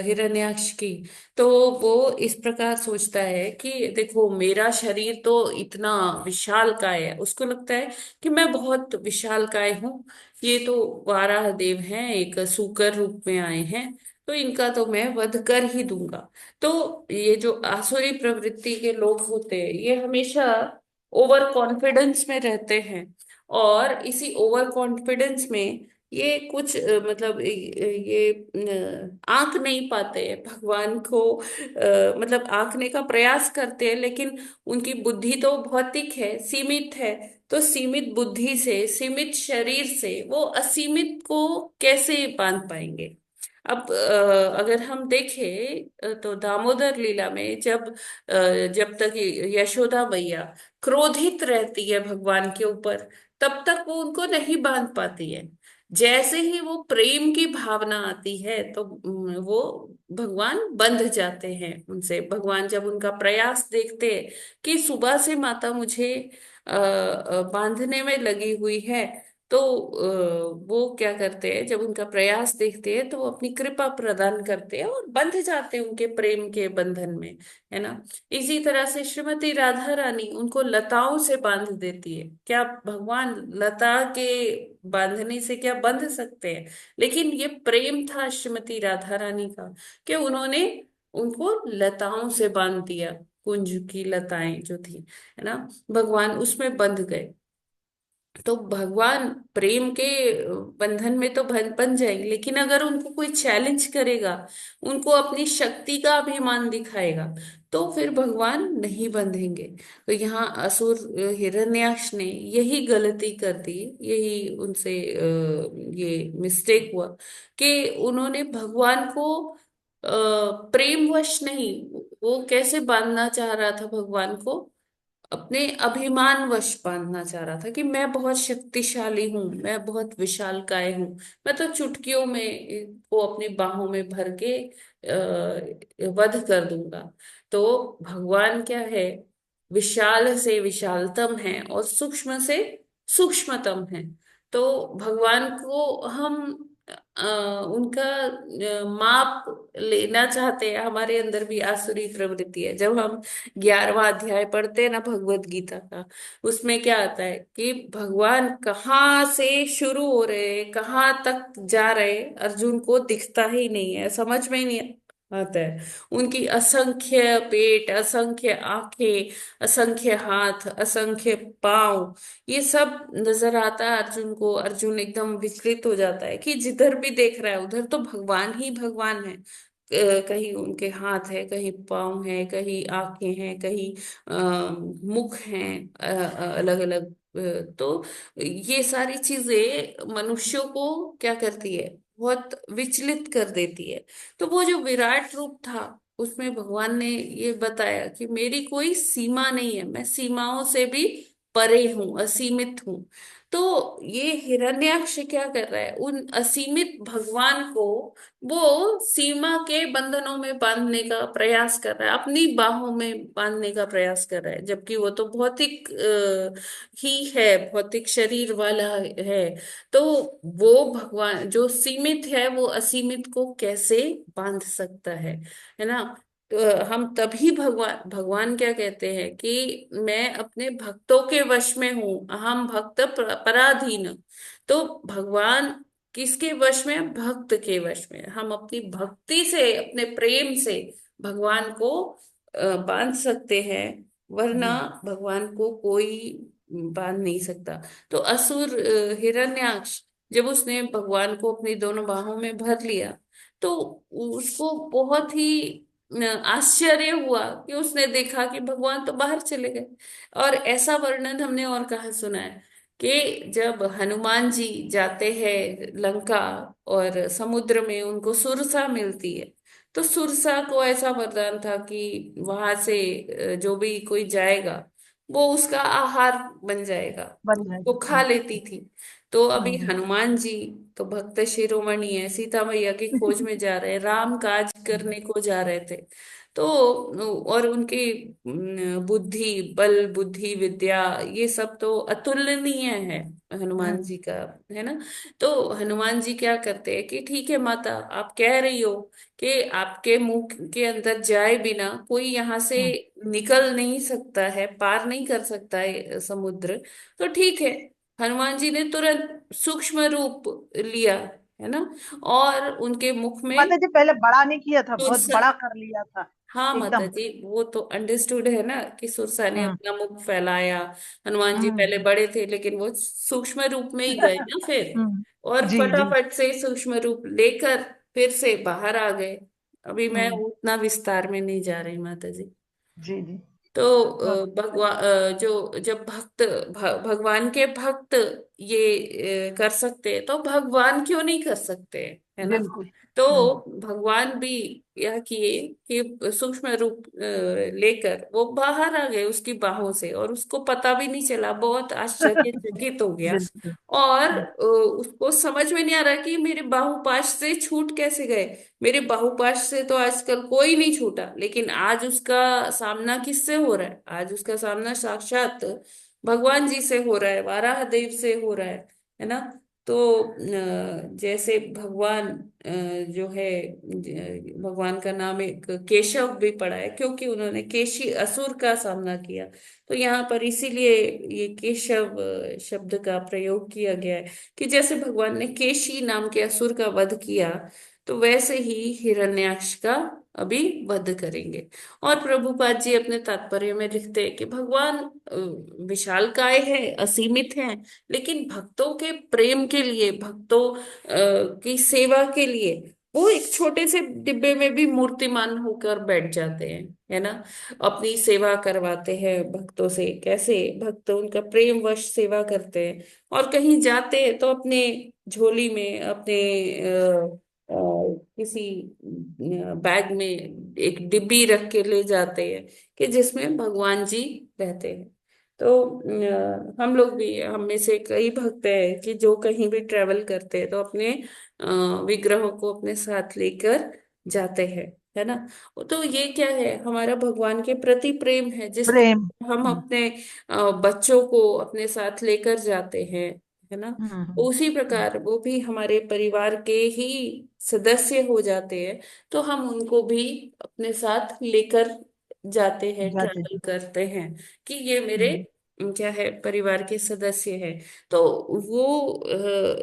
हिरण्याक्ष की। तो वो इस प्रकार सोचता है कि देखो, मेरा शरीर तो इतना विशाल काय है, उसको लगता है कि मैं बहुत विशाल काय हूँ, ये तो वाराह देव हैं, एक सूकर रूप में आए हैं, तो इनका तो मैं वध कर ही दूंगा। तो ये जो आसुरी प्रवृत्ति के लोग होते हैं, ये हमेशा ओवर कॉन्फिडेंस में रहते हैं, और इसी ओवर कॉन्फिडेंस में ये कुछ मतलब ये आंक नहीं पाते हैं भगवान को, मतलब आंकने का प्रयास करते हैं, लेकिन उनकी बुद्धि तो भौतिक है, सीमित है। तो सीमित बुद्धि से, सीमित शरीर से वो असीमित को कैसे बांध पाएंगे। अब अगर हम देखें तो दामोदर लीला में जब तक यशोदा मैया क्रोधित रहती है भगवान के ऊपर, तब तक वो उनको नहीं बांध पाती है। जैसे ही वो प्रेम की भावना आती है तो वो भगवान बंध जाते हैं उनसे। भगवान जब उनका प्रयास देखते हैं कि सुबह से माता मुझे बांधने में लगी हुई है, तो वो क्या करते हैं, जब उनका प्रयास देखते हैं तो वो अपनी कृपा प्रदान करते हैं और बंध जाते हैं उनके प्रेम के बंधन में, है ना। इसी तरह से श्रीमती राधा रानी उनको लताओं से बांध देती है। क्या भगवान लता के बांधने से क्या बंध सकते हैं? लेकिन ये प्रेम था श्रीमती राधा रानी का कि उन्होंने उनको लताओं से बांध दिया, कुंज की लताएं जो थी, है ना, भगवान उसमें बंध गए। तो भगवान प्रेम के बंधन में तो बन जाएंगे, लेकिन अगर उनको कोई चैलेंज करेगा, उनको अपनी शक्ति का अभिमान दिखाएगा, तो फिर भगवान नहीं बंधेंगे। तो यहाँ असुर हिरण्याक्ष ने यही गलती कर दी, यही उनसे ये मिस्टेक हुआ कि उन्होंने भगवान को प्रेमवश नहीं, वो कैसे बांधना चाह रहा था भगवान को, अपने अभिमान वश बांधना चाह रहा था कि मैं बहुत शक्तिशाली हूं, मैं बहुत विशालकाय हूं, मैं तो चुटकियों में वो अपनी बाहों में भर के वध कर दूंगा। तो भगवान क्या है, विशाल से विशालतम है और सूक्ष्म से सूक्ष्मतम है। तो भगवान को हम अ, उनका माप लेना चाहते हैं। हमारे अंदर भी आसुरी प्रवृत्ति है। जब हम 11वां अध्याय पढ़ते हैं ना भगवत गीता का, उसमें क्या आता है कि भगवान कहाँ से शुरू हो रहे हैं, कहाँ तक जा रहे हैं, अर्जुन को दिखता ही नहीं है, समझ में ही नहीं आता है। उनकी असंख्य पेट, असंख्य आंखें, असंख्य हाथ, असंख्य पांव, ये सब नजर आता है अर्जुन को। अर्जुन एकदम विचलित हो जाता है कि जिधर भी देख रहा है उधर तो भगवान ही भगवान है। कहीं उनके हाथ है, कहीं पाँव है, कहीं आंखें हैं, कहीं मुख हैं अलग अलग। तो ये सारी चीजें मनुष्यों को क्या करती है, बहुत विचलित कर देती है। तो वो जो विराट रूप था, उसमें भगवान ने ये बताया कि मेरी कोई सीमा नहीं है, मैं सीमाओं से भी परे हूँ, असीमित हूँ। तो ये हिरण्याक्ष क्या कर रहा है, उन असीमित भगवान को वो सीमा के बंधनों में बांधने का प्रयास कर रहा है, अपनी बाहों में बांधने का प्रयास कर रहा है, जबकि वो तो भौतिक ही है, भौतिक शरीर वाला है। तो वो भगवान जो सीमित है, वो असीमित को कैसे बांध सकता है ना। तो हम तभी भगवान भगवान क्या कहते हैं कि मैं अपने भक्तों के वश में हूं, अहम भक्त पराधीन। तो भगवान किसके वश में? भक्त के वश में। हम अपनी भक्ति से, अपने प्रेम से भगवान को बांध सकते हैं, वरना भगवान को कोई बांध नहीं सकता। तो असुर हिरण्याक्ष, जब उसने भगवान को अपनी दोनों बाहों में भर लिया, तो उसको बहुत ही आश्चर्य हुआ कि उसने देखा कि भगवान तो बाहर चले गए। और ऐसा वर्णन हमने और कहाँ सुना है कि जब हनुमान जी जाते हैं लंका और समुद्र में उनको सुरसा मिलती है, तो सुरसा को ऐसा वरदान था कि वहां से जो भी कोई जाएगा वो उसका आहार बन जाएगा, बन वो खा जाएगा। लेती थी। तो अभी हम्म, हनुमान जी तो भक्त शिरोमणि है, सीता मैया की खोज में जा रहे, राम काज करने को जा रहे थे। तो और उनकी बुद्धि, बल, बुद्धि, विद्या, ये सब तो अतुलनीय है हनुमान जी का, है ना। तो हनुमान जी क्या करते हैं कि ठीक है माता, आप कह रही हो कि आपके मुंह के अंदर जाए बिना कोई यहाँ से निकल नहीं सकता है, पार नहीं कर सकता है समुद्र, तो ठीक है। हनुमान जी ने तुरंत सूक्ष्म रूप लिया, है ना, और उनके मुख में माता जी पहले बड़ा नहीं किया था, बहुत सुरसा। बड़ा कर लिया था हाँ माता एकदम। जी, वो तो अंडरस्टूड है ना कि सुरसा ने हम्म, अपना मुख फैलाया। हनुमान जी पहले हम्म, बड़े थे, लेकिन वो सूक्ष्म रूप में ही गए ना फिर, हम्म, और जी जी। फटाफट से सूक्ष्म रूप लेकर फिर से बाहर आ गए। अभी मैं हम्म, उतना विस्तार में नहीं जा रही माता जी। जी जी। तो बहुत भगवान, जो जब भगवान के भक्त ये कर सकते हैं, तो भगवान क्यों नहीं कर सकते, है ना। बिल्कुल। तो हम्म, भगवान भी यह किए कि सूक्ष्म रूप लेकर वो बाहर आ गए उसकी बाहों से, और उसको पता भी नहीं चला, बहुत आश्चर्यचकित हो गया। बिल्कुल। और उसको समझ में नहीं आ रहा कि मेरे बाहुपाश से छूट कैसे गए। मेरे बाहुपाश से तो आजकल कोई नहीं छूटा, लेकिन आज उसका सामना किससे हो रहा है? आज उसका सामना साक्षात भगवान जी से हो रहा है, वाराह देव से हो रहा है ना। तो जैसे भगवान जो है, भगवान का नाम एक केशव भी पड़ा है, क्योंकि उन्होंने केशी असुर का सामना किया। तो यहाँ पर इसीलिए ये केशव शब्द का प्रयोग किया गया है कि जैसे भगवान ने केशी नाम के असुर का वध किया, तो वैसे ही हिरण्याक्ष का अभी वध करेंगे। और प्रभुपाद जी अपने तात्पर्य में लिखते हैं कि भगवान विशालकाय है, असीमित है, लेकिन भक्तों के प्रेम के लिए, भक्तों की सेवा के लिए वो एक छोटे से डिब्बे में भी मूर्तिमान होकर बैठ जाते हैं, है ना। अपनी सेवा करवाते हैं भक्तों से, कैसे भक्त उनका प्रेम वश सेवा करते हैं। और कहीं जाते हैं तो अपने झोली में, अपने किसी बैग में एक डिब्बी रख के ले जाते हैं कि जिसमें भगवान जी रहते हैं। तो हम लोग भी, हम में से कई भक्त हैं कि जो कहीं भी ट्रेवल करते हैं तो अपने विग्रहों को अपने साथ लेकर जाते हैं, है ना। तो ये क्या है? हमारा भगवान के प्रति प्रेम है, जिस प्रेम। प्रकार हम अपने बच्चों को अपने साथ लेकर जाते हैं, है ना। हम्म। उसी प्रकार वो भी हमारे परिवार के ही सदस्य हो जाते हैं, तो हम उनको भी अपने साथ लेकर जाते हैं, जाते ट्रैवल हैं। करते हैं कि ये मेरे हम्म, क्या है, परिवार के सदस्य है। तो वो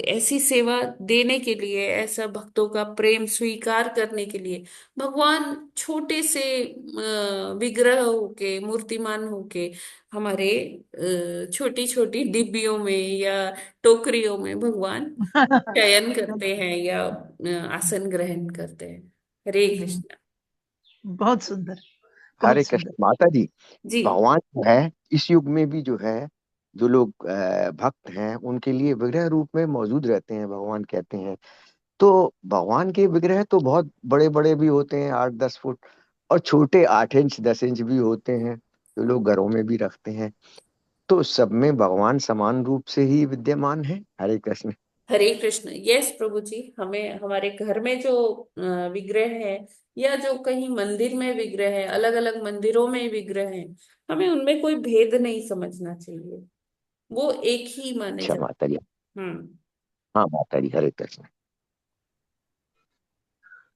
ऐसी सेवा देने के लिए, ऐसा भक्तों का प्रेम स्वीकार करने के लिए भगवान छोटे से विग्रह होके, मूर्तिमान होके हमारे छोटी छोटी डिब्बियों में या टोकरियों में भगवान शयन करते हैं या आसन ग्रहण करते हैं। हरे हम्म, कृष्ण। बहुत सुंदर, हरे बहुत कृष्ण सुंदर। माता जी। जी। भगवान जो है इस युग में भी जो है, जो लोग भक्त हैं उनके लिए विग्रह रूप में मौजूद रहते हैं, भगवान कहते हैं। तो भगवान के विग्रह तो बहुत बड़े बड़े भी होते हैं, 8-10 फुट, और छोटे 8 इंच 10 इंच भी होते हैं, जो लोग घरों में भी रखते हैं। तो सब में भगवान समान रूप से ही विद्यमान है। हरे कृष्ण। हरे कृष्ण। यस प्रभु जी, हमें हमारे घर में जो विग्रह है, या जो कहीं मंदिर में विग्रह है, अलग अलग मंदिरों में विग्रह है, हमें उनमें कोई भेद नहीं समझना चाहिए, वो एक ही माने अच्छा जाते। माता जी। हम्म। हाँ माता जी, हरे कृष्ण।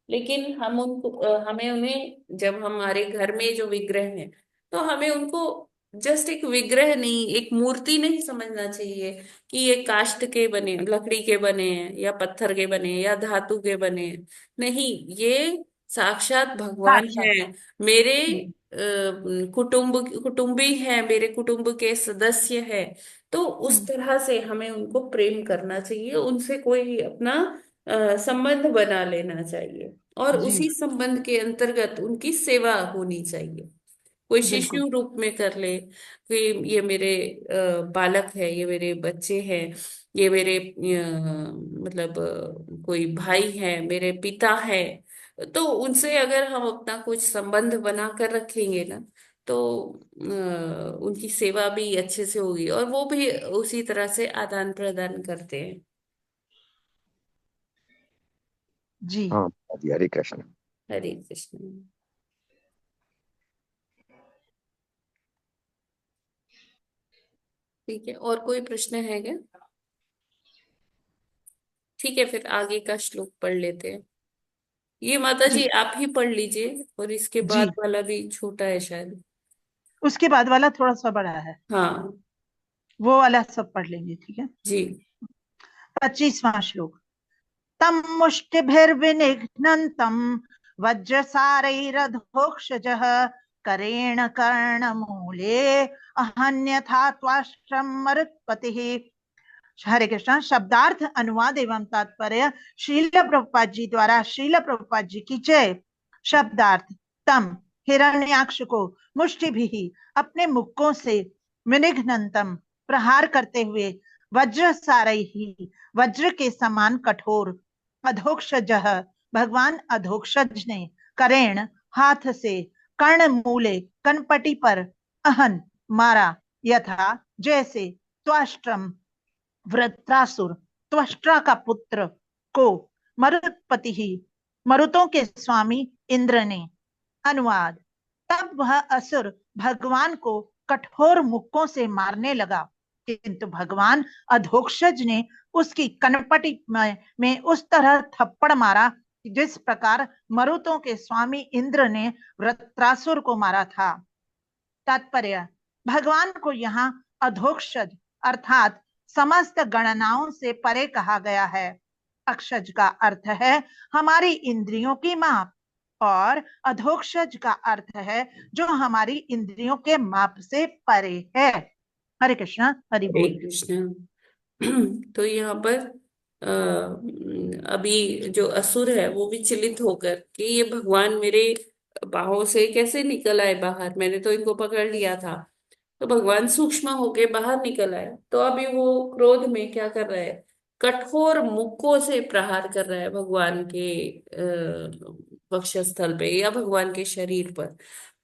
लेकिन हमें उन्हें, जब हमारे घर में जो विग्रह हैं, तो हमें उनको जस्ट एक विग्रह नहीं, एक मूर्ति नहीं समझना चाहिए कि ये काष्ठ के बने, लकड़ी के बने हैं, या पत्थर के बने हैं, या धातु के बने हैं। नहीं, ये साक्षात भगवान साक्षात। है। मेरे हम्म, कुटुंबी है, मेरे कुटुंब के सदस्य है। तो उस तरह से हमें उनको प्रेम करना चाहिए, उनसे कोई अपना संबंध बना लेना चाहिए, और जी उसी संबंध के अंतर्गत उनकी सेवा होनी चाहिए। कोई बिल्कुल। शिशु रूप में कर ले कि ये मेरे बालक है, ये मेरे बच्चे हैं, ये मेरे मतलब कोई भाई है, मेरे पिता है। तो उनसे अगर हम अपना कुछ संबंध बना कर रखेंगे ना, तो उनकी सेवा भी अच्छे से होगी, और वो भी उसी तरह से आदान प्रदान करते हैं। जी हाँ जी, हरे कृष्ण। हरे कृष्ण। ठीक है, और कोई प्रश्न है क्या? ठीक है, फिर आगे का श्लोक पढ़ लेते हैं। ये माता जी जी आप ही पढ़ लीजिए, और इसके बाद जी, वाला भी छोटा है शायद। उसके बाद वाला थोड़ा सा बड़ा है, हाँ वो वाला सब पढ़ लेंगे, ठीक है। जी। 25वां श्लोक। तम मुष्टिभिर्विनिघ्नन्तं वज्रसारैरधोक्षजः करेण कर्णमूले अहन्यथा त्वाष्ट्रं मरुत्पतिः। हरे कृष्ण। शब्दार्थ, अनुवाद एवं तात्पर्य श्रील प्रभुपाद जी द्वारा। श्रील प्रभुपाद जी की जय। शब्दार्थ। तम हिरण्याक्ष को मुष्टि भी अपने मुक्कों से, विनिघ्नतम प्रहार करते हुए, वज्र सारई ही वज्र के समान कठोर, अधोक्षज भगवान अधोक्षज ने, करेण हाथ से, कर्ण मूले कनपटी पर, अहन मारा, यथा जैसे, त्वाष्ट्रम वृत्रासुर त्वष्ट्रा का पुत्र को, मरुत्पति ही मरुतों के स्वामी इंद्र ने। अनुवाद। तब वह असुर भगवान को कठोर मुक्कों से मारने लगा, किंतु भगवान अधोक्षज ने उसकी कनपटी में उस तरह थप्पड़ मारा जिस प्रकार मरुतों के स्वामी इंद्र ने वृत्रासुर को मारा था। तात्पर्य। भगवान को यहाँ अधोक्षज अर्थात समस्त गणनाओं से परे कहा गया है। अक्षज का अर्थ है हमारी इंद्रियों की माप, और अधोक्षज का अर्थ है जो हमारी इंद्रियों के माप से परे है। हरे कृष्ण, हरि हरे बोल। कृष्ण। तो यहाँ पर अभी जो असुर है वो विचलित होकर कि ये भगवान मेरे बाहों से कैसे निकल आए बाहर, मैंने तो इनको पकड़ लिया था। तो भगवान सूक्ष्म होके बाहर निकल आए, तो अभी वो क्रोध में क्या कर रहा है, कठोर मुक्कों से प्रहार कर रहा है भगवान के वक्षस्थल पे या भगवान के शरीर पर।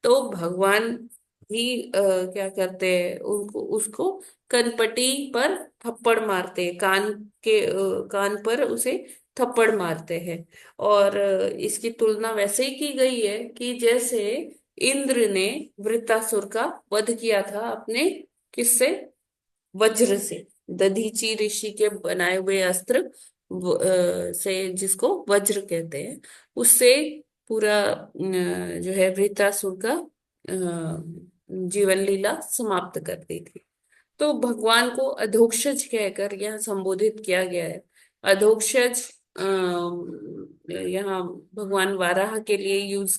तो भगवान ही क्या करते हैं, उनको उसको कनपटी पर थप्पड़ मारते हैं, कान पर उसे थप्पड़ मारते हैं। और इसकी तुलना वैसे ही की गई है कि जैसे इंद्र ने वृत्तासुर का वध किया था अपने किससे, वज्र से, दधीचि ऋषि के बनाए हुए अस्त्र से, जिसको वज्र कहते हैं, उससे पूरा जो है वृत्तासुर का जीवन लीला समाप्त कर दी थी। तो भगवान को अधोक्षज कहकर यहाँ संबोधित किया गया है। अधोक्षज यहाँ भगवान वाराह के लिए यूज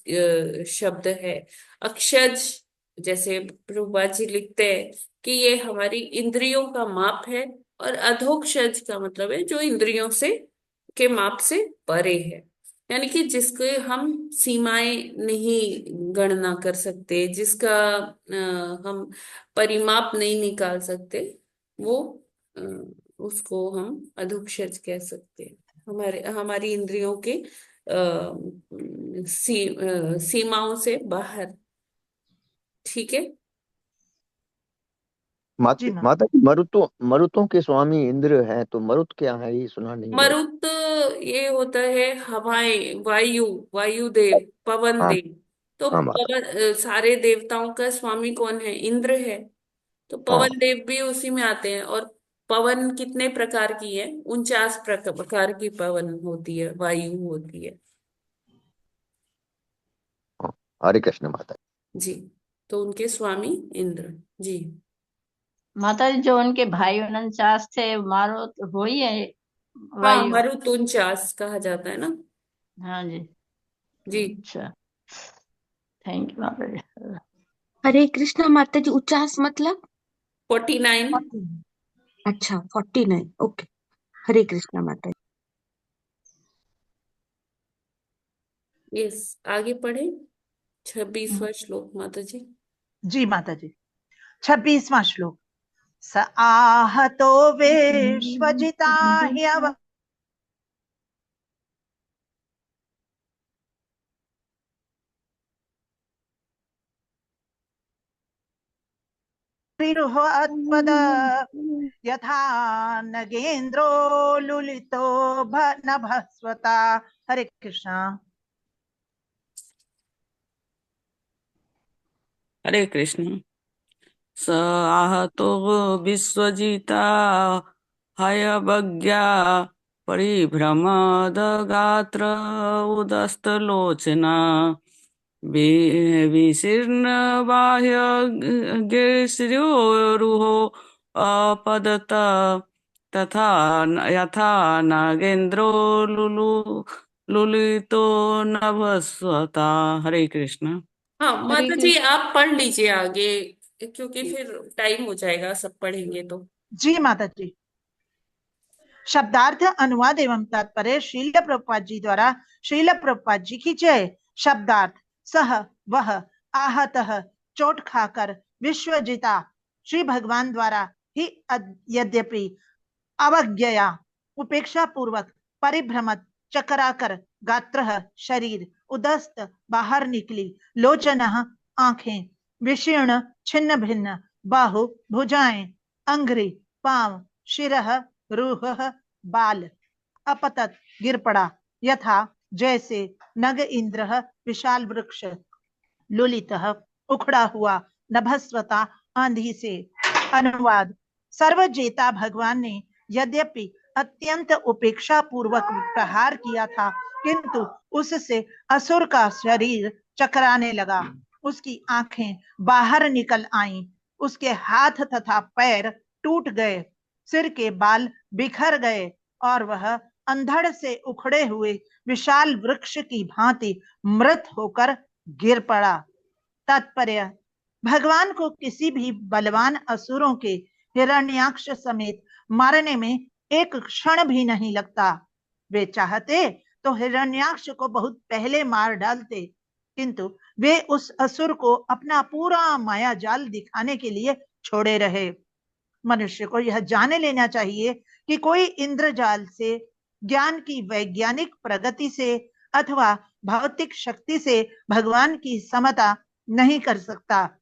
शब्द है। अक्षज, जैसे प्रभुपाद जी लिखते हैं कि ये हमारी इंद्रियों का माप है, और अधोक्षज का मतलब है जो इंद्रियों से के माप से परे है, यानी कि जिसके हम सीमाएं नहीं गणना कर सकते, जिसका हम परिमाप नहीं निकाल सकते, वो अ, उसको हम अधोक्षज कह सकते हैं। हमारे हमारी इंद्रियों के सीमाओं से बाहर। ठीक है। जी माँ। माता जी, मरुतों के स्वामी इंद्र हैं, तो मरुत क्या है, ये सुना नहीं मेरे को। मरुत ये होता है हवाएं, वायु, वायुदेव, पवन हाँ देव। तो हाँ माता। पवन सारे देवताओं का स्वामी कौन है, इंद्र है। तो हाँ पवन देव भी उसी में आते हैं। और पवन कितने प्रकार की है, 49 प्रकार की पवन होती है, वायु होती है। हाँ, हरे कृष्ण माता। जी। तो उनके स्वामी इंद्र जी। माता जी जो उनके भाई 49 थे, मारो तो हो ही है हाँ, वायु। मरुतुंचास कहा जाता है ना। हाँ जी। जी। अच्छा, थैंक यू माता जी। हरे कृष्णा माता जी। 49 मतलब 49। 49। अच्छा 49। ओके। हरे कृष्णा माता जी। यस, आगे पढ़े 26वां श्लोक माता जी। जी माता जी। 26वां श्लोक। स आहतो विश्वजिता ह्यव त्रिरुहत्पद यथा नगेन्द्रो लुलितो नभस्वता। हरे कृष्णा। हरे कृष्ण। स आहतो विश्वजिता हयवज्ञा परिभ्रमदगात्र उदस्तलोचना विशीर्ण बाह्य गिरिश्रोरुहो अपदत तथा यथा नागेन्द्रो लुलु लुलितो नभस्वता। हरे कृष्ण। हाँ हरे माता जी, कृष्ण। आप पढ़ लीजिए आगे, क्योंकि फिर टाइम हो जाएगा सब पढ़ेंगे तो। जी माता जी। शब्दार्थ अनुवाद एवं तात्पर्य श्रील प्रभुपाद जी द्वारा। श्रील प्रभुपाद जी की जय। शब्दार्थ। सह वह आहत चोट खाकर विश्वजिता श्री भगवान द्वारा ही यद्यपि अवज्ञया उपेक्षा पूर्वक परिभ्रमत चकराकर गात्र शरीर उदस्त बाहर निकली लोचन आंखें विशीर्ण छिन्न भिन्न बाहु भुजाएं अंग्री पांव शिरः रूह बाल अपतत गिर पड़ा यथा जैसे नग इंद्र विशाल वृक्ष लुलित उखड़ा हुआ नभस्वता आंधी से। अनुवाद। सर्वजेता भगवान ने यद्यपि अत्यंत उपेक्षा पूर्वक प्रहार किया था, किंतु उससे असुर का शरीर चकराने लगा, उसकी आंखें बाहर निकल आईं, उसके हाथ तथा पैर टूट गए, सिर के बाल बिखर गए और वह अंधड़ से उखड़े हुए विशाल वृक्ष की भांति मृत होकर गिर पड़ा। तात्पर्य। भगवान को किसी भी बलवान असुरों के हिरण्याक्ष समेत मारने में एक क्षण भी नहीं लगता। वे चाहते तो हिरण्याक्ष को बहुत पहले मार डालते, किंतु वे उस असुर को अपना पूरा माया जाल दिखाने के लिए छोड़े रहे। मनुष्य को यह जाने लेना चाहिए कि कोई इंद्रजाल से, ज्ञान की वैज्ञानिक प्रगति से अथवा भौतिक शक्ति से भगवान की समता नहीं कर सकता।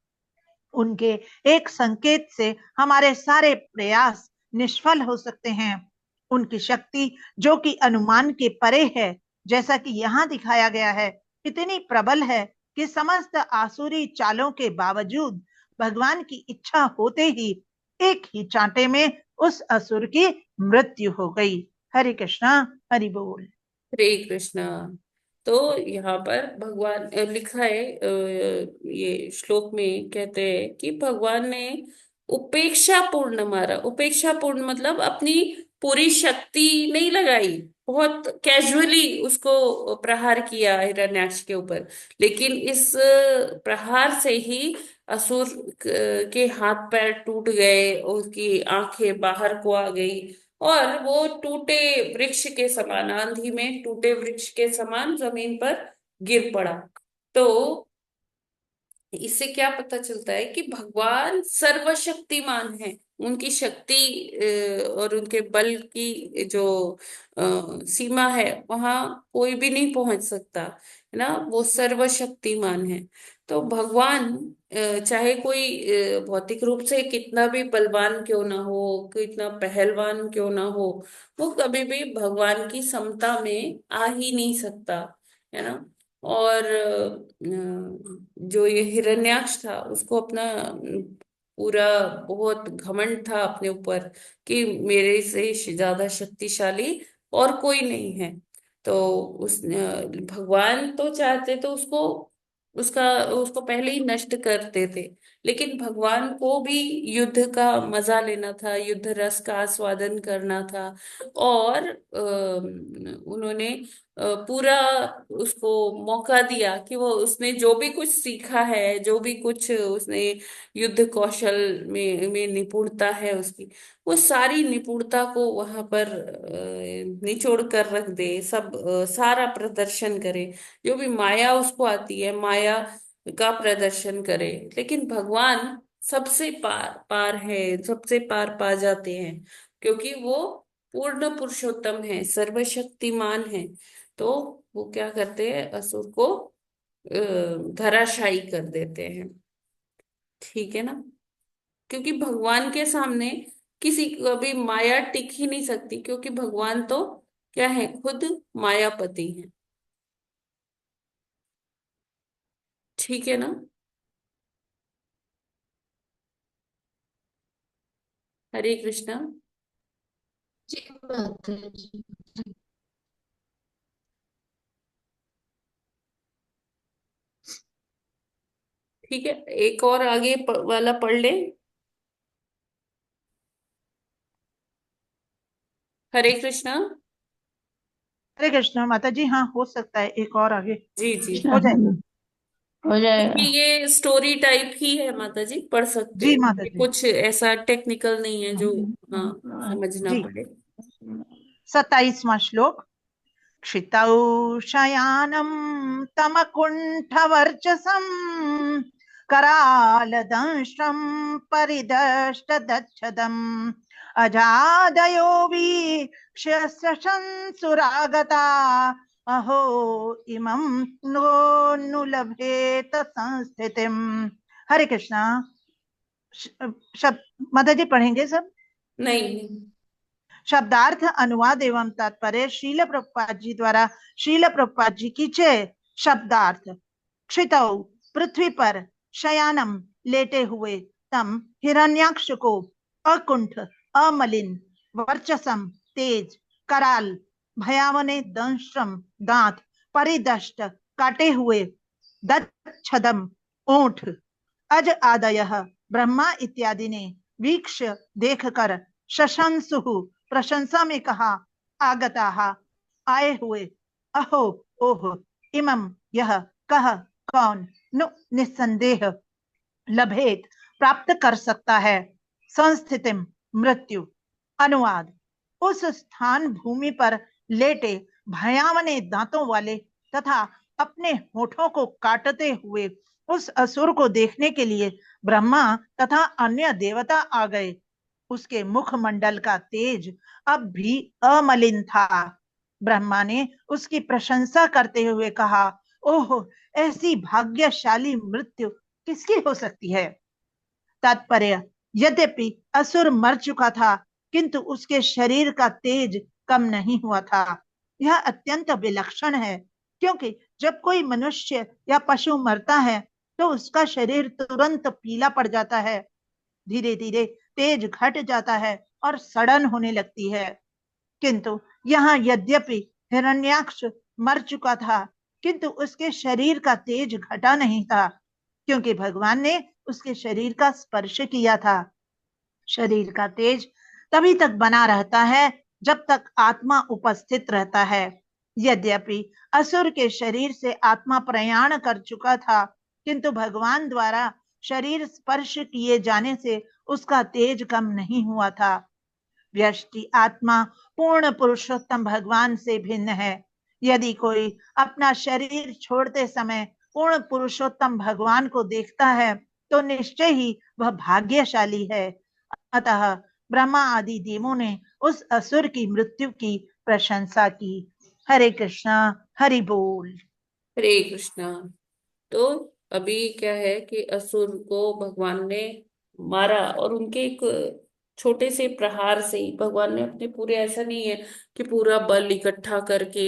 उनके एक संकेत से हमारे सारे प्रयास निष्फल हो सकते हैं। उनकी शक्ति जो कि अनुमान के परे है, जैसा कि यहाँ दिखाया गया है, इतनी प्रबल है कि समस्त आसुरी चालों के बावजूद भगवान की इच्छा होते ही एक ही चांटे में उस असुर की मृत्यु हो गई। हरे कृष्णा। हरि बोल। हरे कृष्णा। तो यहाँ पर भगवान लिखा है, ये श्लोक में कहते हैं कि भगवान ने उपेक्षा पूर्ण मारा। उपेक्षा पूर्ण मतलब अपनी पूरी शक्ति नहीं लगाई, बहुत कैजुअली उसको प्रहार किया हिरण्याक्ष के ऊपर। लेकिन इस प्रहार से ही असुर के हाथ पैर टूट गए, उसकी आंखें बाहर को आ गई और वो टूटे वृक्ष के समान, आंधी में टूटे वृक्ष के समान जमीन पर गिर पड़ा। तो इससे क्या पता चलता है कि भगवान सर्वशक्तिमान है। उनकी शक्ति और उनके बल की जो सीमा है वहां कोई भी नहीं पहुंच सकता, है ना। वो सर्वशक्तिमान है। तो भगवान चाहे कोई भौतिक रूप से कितना भी बलवान क्यों ना हो, कितना पहलवान क्यों ना हो, वो कभी भी भगवान की समता में आ ही नहीं सकता, है ना। और जो ये हिरण्याक्ष था उसको अपना पूरा बहुत घमंड था अपने ऊपर कि मेरे से ज्यादा शक्तिशाली और कोई नहीं है। तो उस भगवान तो चाहते तो उसको उसका उसको पहले ही नष्ट करते थे। लेकिन भगवान को भी युद्ध का मजा लेना था, युद्ध रस का आस्वादन करना था। और उन्होंने पूरा उसको मौका दिया कि वो उसने जो भी कुछ सीखा है, जो भी कुछ उसने युद्ध कौशल में निपुणता है उसकी, वो सारी निपुणता को वहां पर निचोड़ कर रख दे, सब सारा प्रदर्शन करे। जो भी माया उसको आती है, माया का प्रदर्शन करे। लेकिन भगवान सबसे पार पार है, सबसे पार पा जाते हैं, क्योंकि वो पूर्ण पुरुषोत्तम है, सर्वशक्तिमान है। तो वो क्या करते हैं, असुर को धराशायी कर देते हैं। ठीक है ना? क्योंकि भगवान के सामने किसी को भी माया टिक ही नहीं सकती, क्योंकि भगवान तो क्या है, खुद मायापति है। ठीक है ना? हरे कृष्णा। जी माता जी। ठीक है, एक और आगे वाला पढ़ ले। हरे कृष्णा। हरे कृष्णा माता जी। हाँ, हो सकता है एक और आगे जी जी। हो जाएगा। हो क्योंकि जाएगा। ये स्टोरी टाइप ही है माता जी, पढ़ सकते जी हैं, माता ये जी। कुछ ऐसा टेक्निकल नहीं है जो हाँ समझना जी, पड़े। 27वां श्लोक। क्षितौ शयानं तमकुण्ठवर्चसं करालदंष्ट्रं परिदष्टदच्छदम् अजादयो वीक्ष्य शशंसुरागता अहो इमं नुलभेत संस्थितिम्। हरे कृष्णा। शब्द माता जी पढ़ेंगे सब? नहीं। शब्दार्थ, अनुवाद एवं तात्पर्य शील प्रभुपाद जी द्वारा। शील प्रभुपाद जी की जय। शब्दार्थ। क्षितौ पृथ्वी पर, शयानम लेटे हुए, तम हिरण्याक्ष को, अकुंठ अमलिन, वर्चसम तेज, कराल भयावने, दंष्ट्रम दांत, परिदष्ट काटे हुए, दच्छदम ओठ, अज आदयः ब्रह्मा इत्यादि ने वीक्ष देखकर, शशंसु प्रशंसा में कहा, आगताः आए हुए, अहो ओह, इमं यह कह कौन, नु निस्संदेह, लभेत प्राप्त कर सकता है, संस्थितिम मृत्यु। अनुवाद। उस स्थान भूमि पर लेटे भयावने दांतों वाले तथा अपने होठों को काटते हुए उस असुर को देखने के लिए ब्रह्मा तथा अन्य देवता आ गए। उसके मुखमंडल का तेज अब भी अमलिन था। ब्रह्मा ने उसकी प्रशंसा करते हुए कहा, ओह, ऐसी भाग्यशाली मृत्यु किसकी हो सकती है। तात्पर्य। यद्यपि असुर मर चुका था, किंतु उसके शरीर का तेज कम नहीं हुआ था। यह अत्यंत विलक्षण है, क्योंकि जब कोई मनुष्य या पशु मरता है तो उसका शरीर तुरंत पीला पड़ जाता है, धीरे धीरे तेज घट जाता है और सड़न होने लगती है। किंतु यहाँ यद्यपि हिरण्याक्ष मर चुका था, किंतु उसके शरीर का तेज घटा नहीं था, क्योंकि भगवान ने उसके शरीर का स्पर्श किया था। शरीर का तेज तभी तक बना रहता है जब तक आत्मा उपस्थित रहता है। यद्यपि असुर के शरीर से आत्मा प्रयाण कर चुका था, किंतु भगवान द्वारा शरीर स्पर्श किए जाने से उसका तेज कम नहीं हुआ था। व्यष्टि आत्मा पूर्ण पुरुषोत्तम भगवान से भिन्न है। यदि कोई अपना शरीर छोड़ते समय पूर्ण पुरुषोत्तम भगवान को देखता है तो निश्चय ही वह भाग्यशाली है। अतः ब्रह्मा आदि देवों ने उस असुर की मृत्यु की प्रशंसा की। हरे कृष्णा। हरि बोल। हरे कृष्णा। तो अभी क्या है कि असुर को भगवान ने मारा, और उनके एक छोटे से प्रहार से ही भगवान ने अपने पूरे, ऐसा नहीं है कि पूरा बल इकट्ठा करके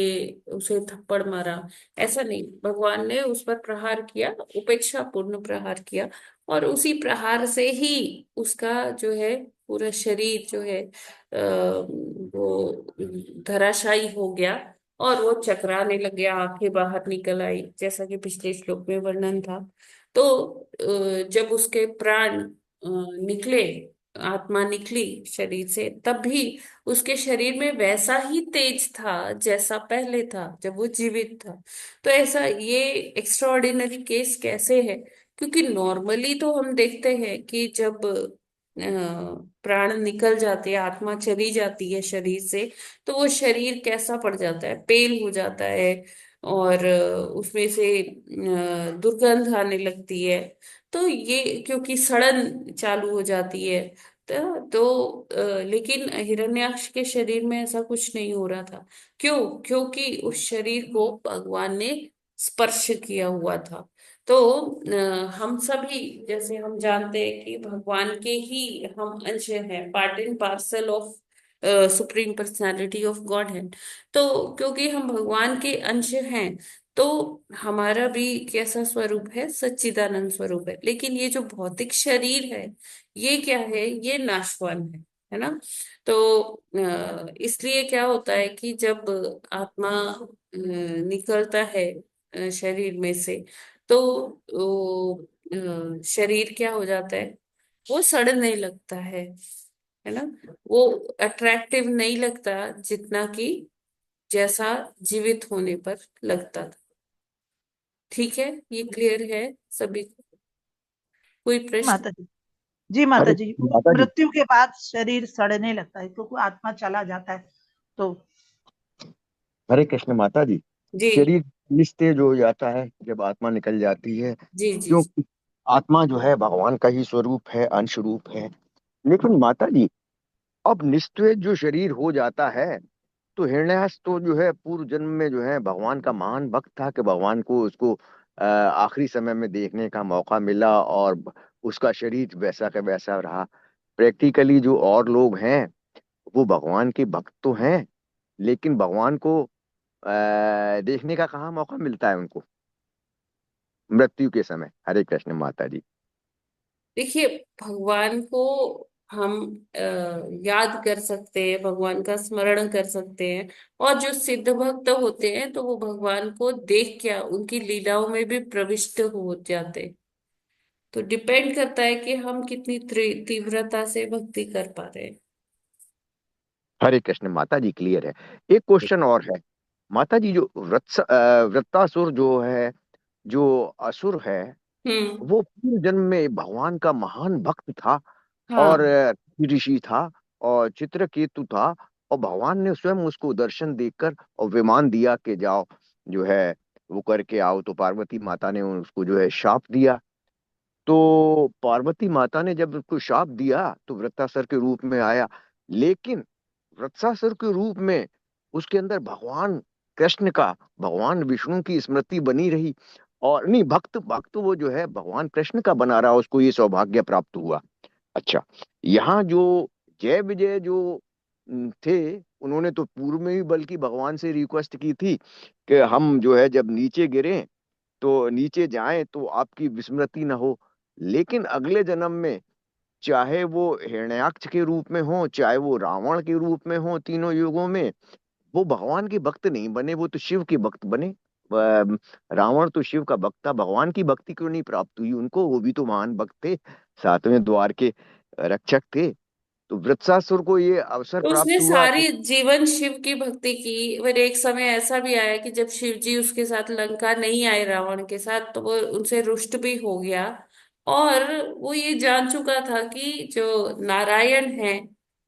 उसे थप्पड़ मारा, ऐसा नहीं। भगवान ने उस पर प्रहार किया, उपेक्षा पूर्ण प्रहार किया, और उसी प्रहार से ही उसका जो है पूरा शरीर जो है वो धराशायी हो गया। और वो चकराने लग गया, आंखें बाहर निकल आई, जैसा कि पिछले श्लोक में वर्णन था। तो जब उसके प्राण निकले, आत्मा निकली शरीर से, तब भी उसके शरीर में वैसा ही तेज था जैसा पहले था जब वो जीवित था। तो ऐसा ये एक्स्ट्राऑर्डिनरी केस कैसे है? क्योंकि नॉर्मली तो हम देखते हैं कि जब प्राण निकल जाते हैं, आत्मा चली जाती है शरीर से, तो वो शरीर कैसा पड़ जाता है, पेल हो जाता है, और उसमें से दुर्गंध आने लगती है। तो ये क्योंकि सड़न चालू हो जाती है। लेकिन हिरण्याक्ष के शरीर में ऐसा कुछ नहीं हो रहा था। क्यों? क्योंकि उस शरीर को भगवान ने स्पर्श किया हुआ था। तो हम सभी, जैसे हम जानते हैं कि भगवान के ही हम अंश हैं, part and parcel of supreme personality of God है। तो क्योंकि हम भगवान के अंश हैं, तो हमारा भी कैसा स्वरूप है? सच्चिदानंद स्वरूप है। लेकिन ये जो भौतिक शरीर है, ये क्या है? ये नाशवान है ना? तो इसलिए क्या होता है कि जब आत्मा निकलता है शरीर में से, तो शरीर क्या हो जाता है? वो सड़ने लगता है ना? वो अट्रैक्टिव नहीं लगता जितना कि जैसा जीवित होने पर लगता था। ठीक है, ये क्लियर है सभी को? कोई प्रश्न? माता जी, जी माता अरे जी, माता जी, मृत्यु के बाद शरीर सड़ने लगता है क्योंकि आत्मा चला जाता है तो। हरे कृष्ण माता जी। जी शरीर निस्तेज हो जाता है जब आत्मा निकल जाती है, जी जी क्योंकि आत्मा जो है भगवान का ही स्वरूप है, अंश रूप है। लेकिन माता जी, अब निस्तेज जो शरीर हो जाता है, तो हिरण्याक्ष तो जो है पूर्व जन्म में जो है भगवान का महान भक्त था, कि भगवान को उसको आखिरी समय में देखने का मौका मिला, और उसका शरीर वैसा का वैसा रहा। प्रैक्टिकली जो और लोग हैं, वो भगवान के भक्त तो हैं, लेकिन भगवान को देखने का कहाँ मौका मिलता है उनको मृत्यु के समय। हरे कृष्ण माता जी। देखिए, भगवान को हम याद कर सकते हैं, भगवान का स्मरण कर सकते हैं। और जो सिद्ध भक्त होते हैं, तो वो भगवान को देख क्या उनकी लीलाओं में भी प्रविष्ट हो जाते हैं। तो डिपेंड करता है कि हम कितनी तीव्रता से भक्ति कर पा रहे हैं। हरे कृष्ण माता जी, क्लियर है। एक क्वेश्चन और है माता जी, जो वृत्तासुर जो है, जो असुर है, हम्म। वो पूर्व जन्म में भगवान का महान भक्त था, और हाँ। ऋषि था, और चित्रकेतु था। और भगवान ने स्वयं उसको दर्शन देकर और विमान दिया कि जाओ जो है वो करके आओ। तो पार्वती माता ने उसको जो है शाप दिया। तो पार्वती माता ने जब उसको शाप दिया तो वृत्तासुर के रूप में आया। लेकिन वृत्तासुर के रूप में उसके अंदर भगवान कृष्ण का, भगवान विष्णु की स्मृति बनी रही। और नहीं, भक्त भक्त वो जो है भगवान कृष्ण का बना रहा, उसको ये सौभाग्य प्राप्त हुआ। अच्छा, यहाँ जो जय विजय जो थे, उन्होंने तो पूर्व में ही बल्कि भगवान से रिक्वेस्ट की थी कि हम जो है जब नीचे गिरे तो नीचे जाएं तो आपकी विस्मृति न हो। लेकिन अगले जन्म में, चाहे वो हिरण्याक्ष के रूप में हो, चाहे वो रावण के रूप में हो, तीनों युगों में वो भगवान के भक्त नहीं बने, वो तो शिव के भक्त बने। रावण तो शिव का भक्त था, भगवान की भक्ति क्यों नहीं प्राप्त हुई उनको? वो भी तो महान भक्त थे, सातवें द्वार के रक्षक थे। तो वृत्तासुर को ये अवसर तो उसने प्राप्त हुआ कि सारी जीवन शिव की भक्ति की। फिर एक समय ऐसा भी आया कि जब शिव जी उसके साथ लंका नहीं आए रावण के साथ, तो वो उनसे रुष्ट भी हो गया। और वो ये जान चुका था कि जो नारायण है,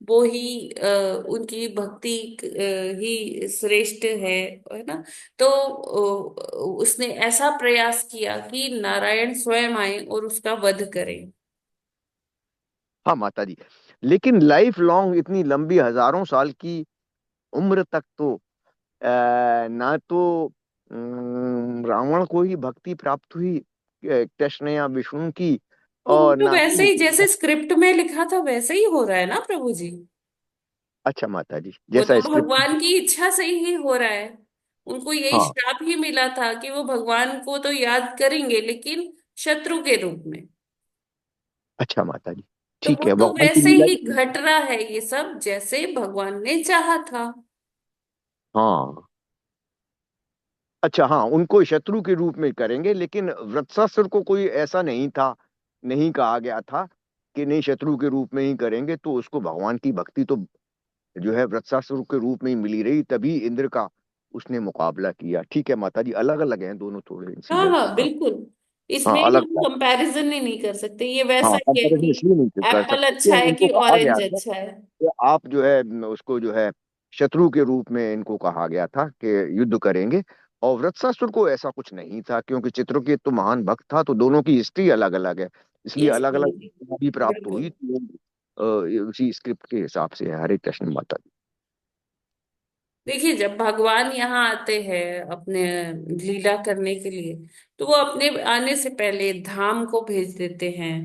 वो ही उनकी भक्ति ही श्रेष्ठ है ना? तो उसने ऐसा प्रयास किया कि नारायण स्वयं आए और उसका वध करें। हाँ माता जी, लेकिन लाइफ लॉन्ग इतनी लंबी हजारों साल की उम्र तक तो ना तो रावण को ही भक्ति प्राप्त हुई कृष्ण या विष्णु की, तो वो और तो ना वैसे ही। ही जैसे स्क्रिप्ट में लिखा था वैसे ही हो रहा है ना प्रभु जी? अच्छा माता जी, वो जैसा तो स्क्रिप्ट। भगवान की इच्छा से ही हो रहा है। उनको यही हाँ। श्राप ही मिला था कि वो भगवान को तो याद करेंगे, लेकिन शत्रु के रूप में। अच्छा माता जी, तो ठीक वो है, तो भगवान की वैसे लीला ही ही। घट रहा है ये सब, जैसे भगवान ने चाहा था। हाँ, अच्छा हाँ, उनको शत्रु के रूप में करेंगे, लेकिन वृत्सासुर को कोई ऐसा नहीं था, नहीं कहा गया था कि नहीं शत्रु के रूप में ही करेंगे। तो उसको भगवान की भक्ति तो जो है वृत्सासुर के रूप में ही मिली रही, तभी इंद्र का उसने मुकाबला किया। ठीक है माता जी, अलग अलग हैं दोनों थोड़े हाँ इंसिडेंट्स। हाँ हाँ बिल्कुल, हाँ, इसमें अलग हम था। कंपैरिजन ही नहीं कर सकते। ये हाँ, वैसा ही है कंपैरिजन कि इसलिए नहीं कर एप्पल सकते अच्छा कि है इनको कि कहा गया ऑरेंज था अच्छा है। कि आप जो है उसको जो है शत्रु के रूप में इनको कहा गया था कि युद्ध करेंगे। और वृत्सासुर को ऐसा कुछ नहीं था, क्योंकि चित्रकेतु तो महान भक्त था, तो दोनों की हिस्ट्री अलग अलग है, इसलिए यस अलग अलग भी प्राप्त बिल्कुल। हुई। तो उसी स्क्रिप्ट के हिसाब से है। हरे कृष्ण माता जी। देखिए, जब भगवान यहाँ आते हैं अपने लीला करने के लिए, तो वो अपने आने से पहले धाम को भेज देते हैं।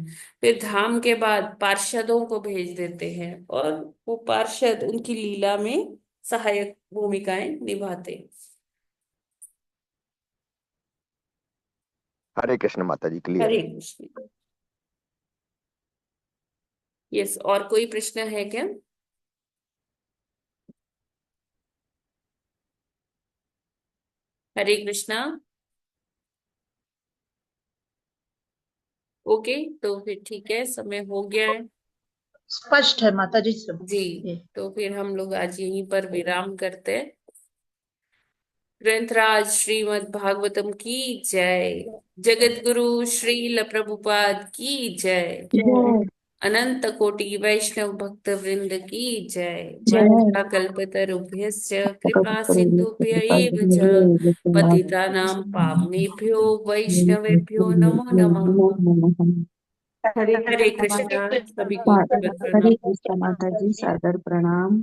फिर धाम के बाद पार्षदों को भेज देते हैं, और वो पार्षद उनकी लीला में सहायक भूमिकाएं निभाते हैं। हरे कृष्ण माता जी, क्लियर हरे है। कृष्ण। यस, और कोई प्रश्न है क्या? हरे कृष्णा। ओके, तो फिर ठीक है, समय हो गया है। स्पष्ट है माता जी सब। जी, तो फिर हम लोग आज यहीं पर विराम करते हैं। ग्रंथराज श्रीमद् भागवतम की जय। जगत गुरु श्रील प्रभुपाद की जय। अनंत कोटि वैष्णव भक्त वृंद की जय। वंदना कल्पतरुभ्यश्च कृपा सिंधुभ्य एव च पतितानां पावनेभ्यो वैष्णवेभ्यो नमो नमः। हरे हरे कृष्ण माता कृष्णा, सभी को हरे प्रणाम। कृष्ण माता जी, सादर प्रणाम।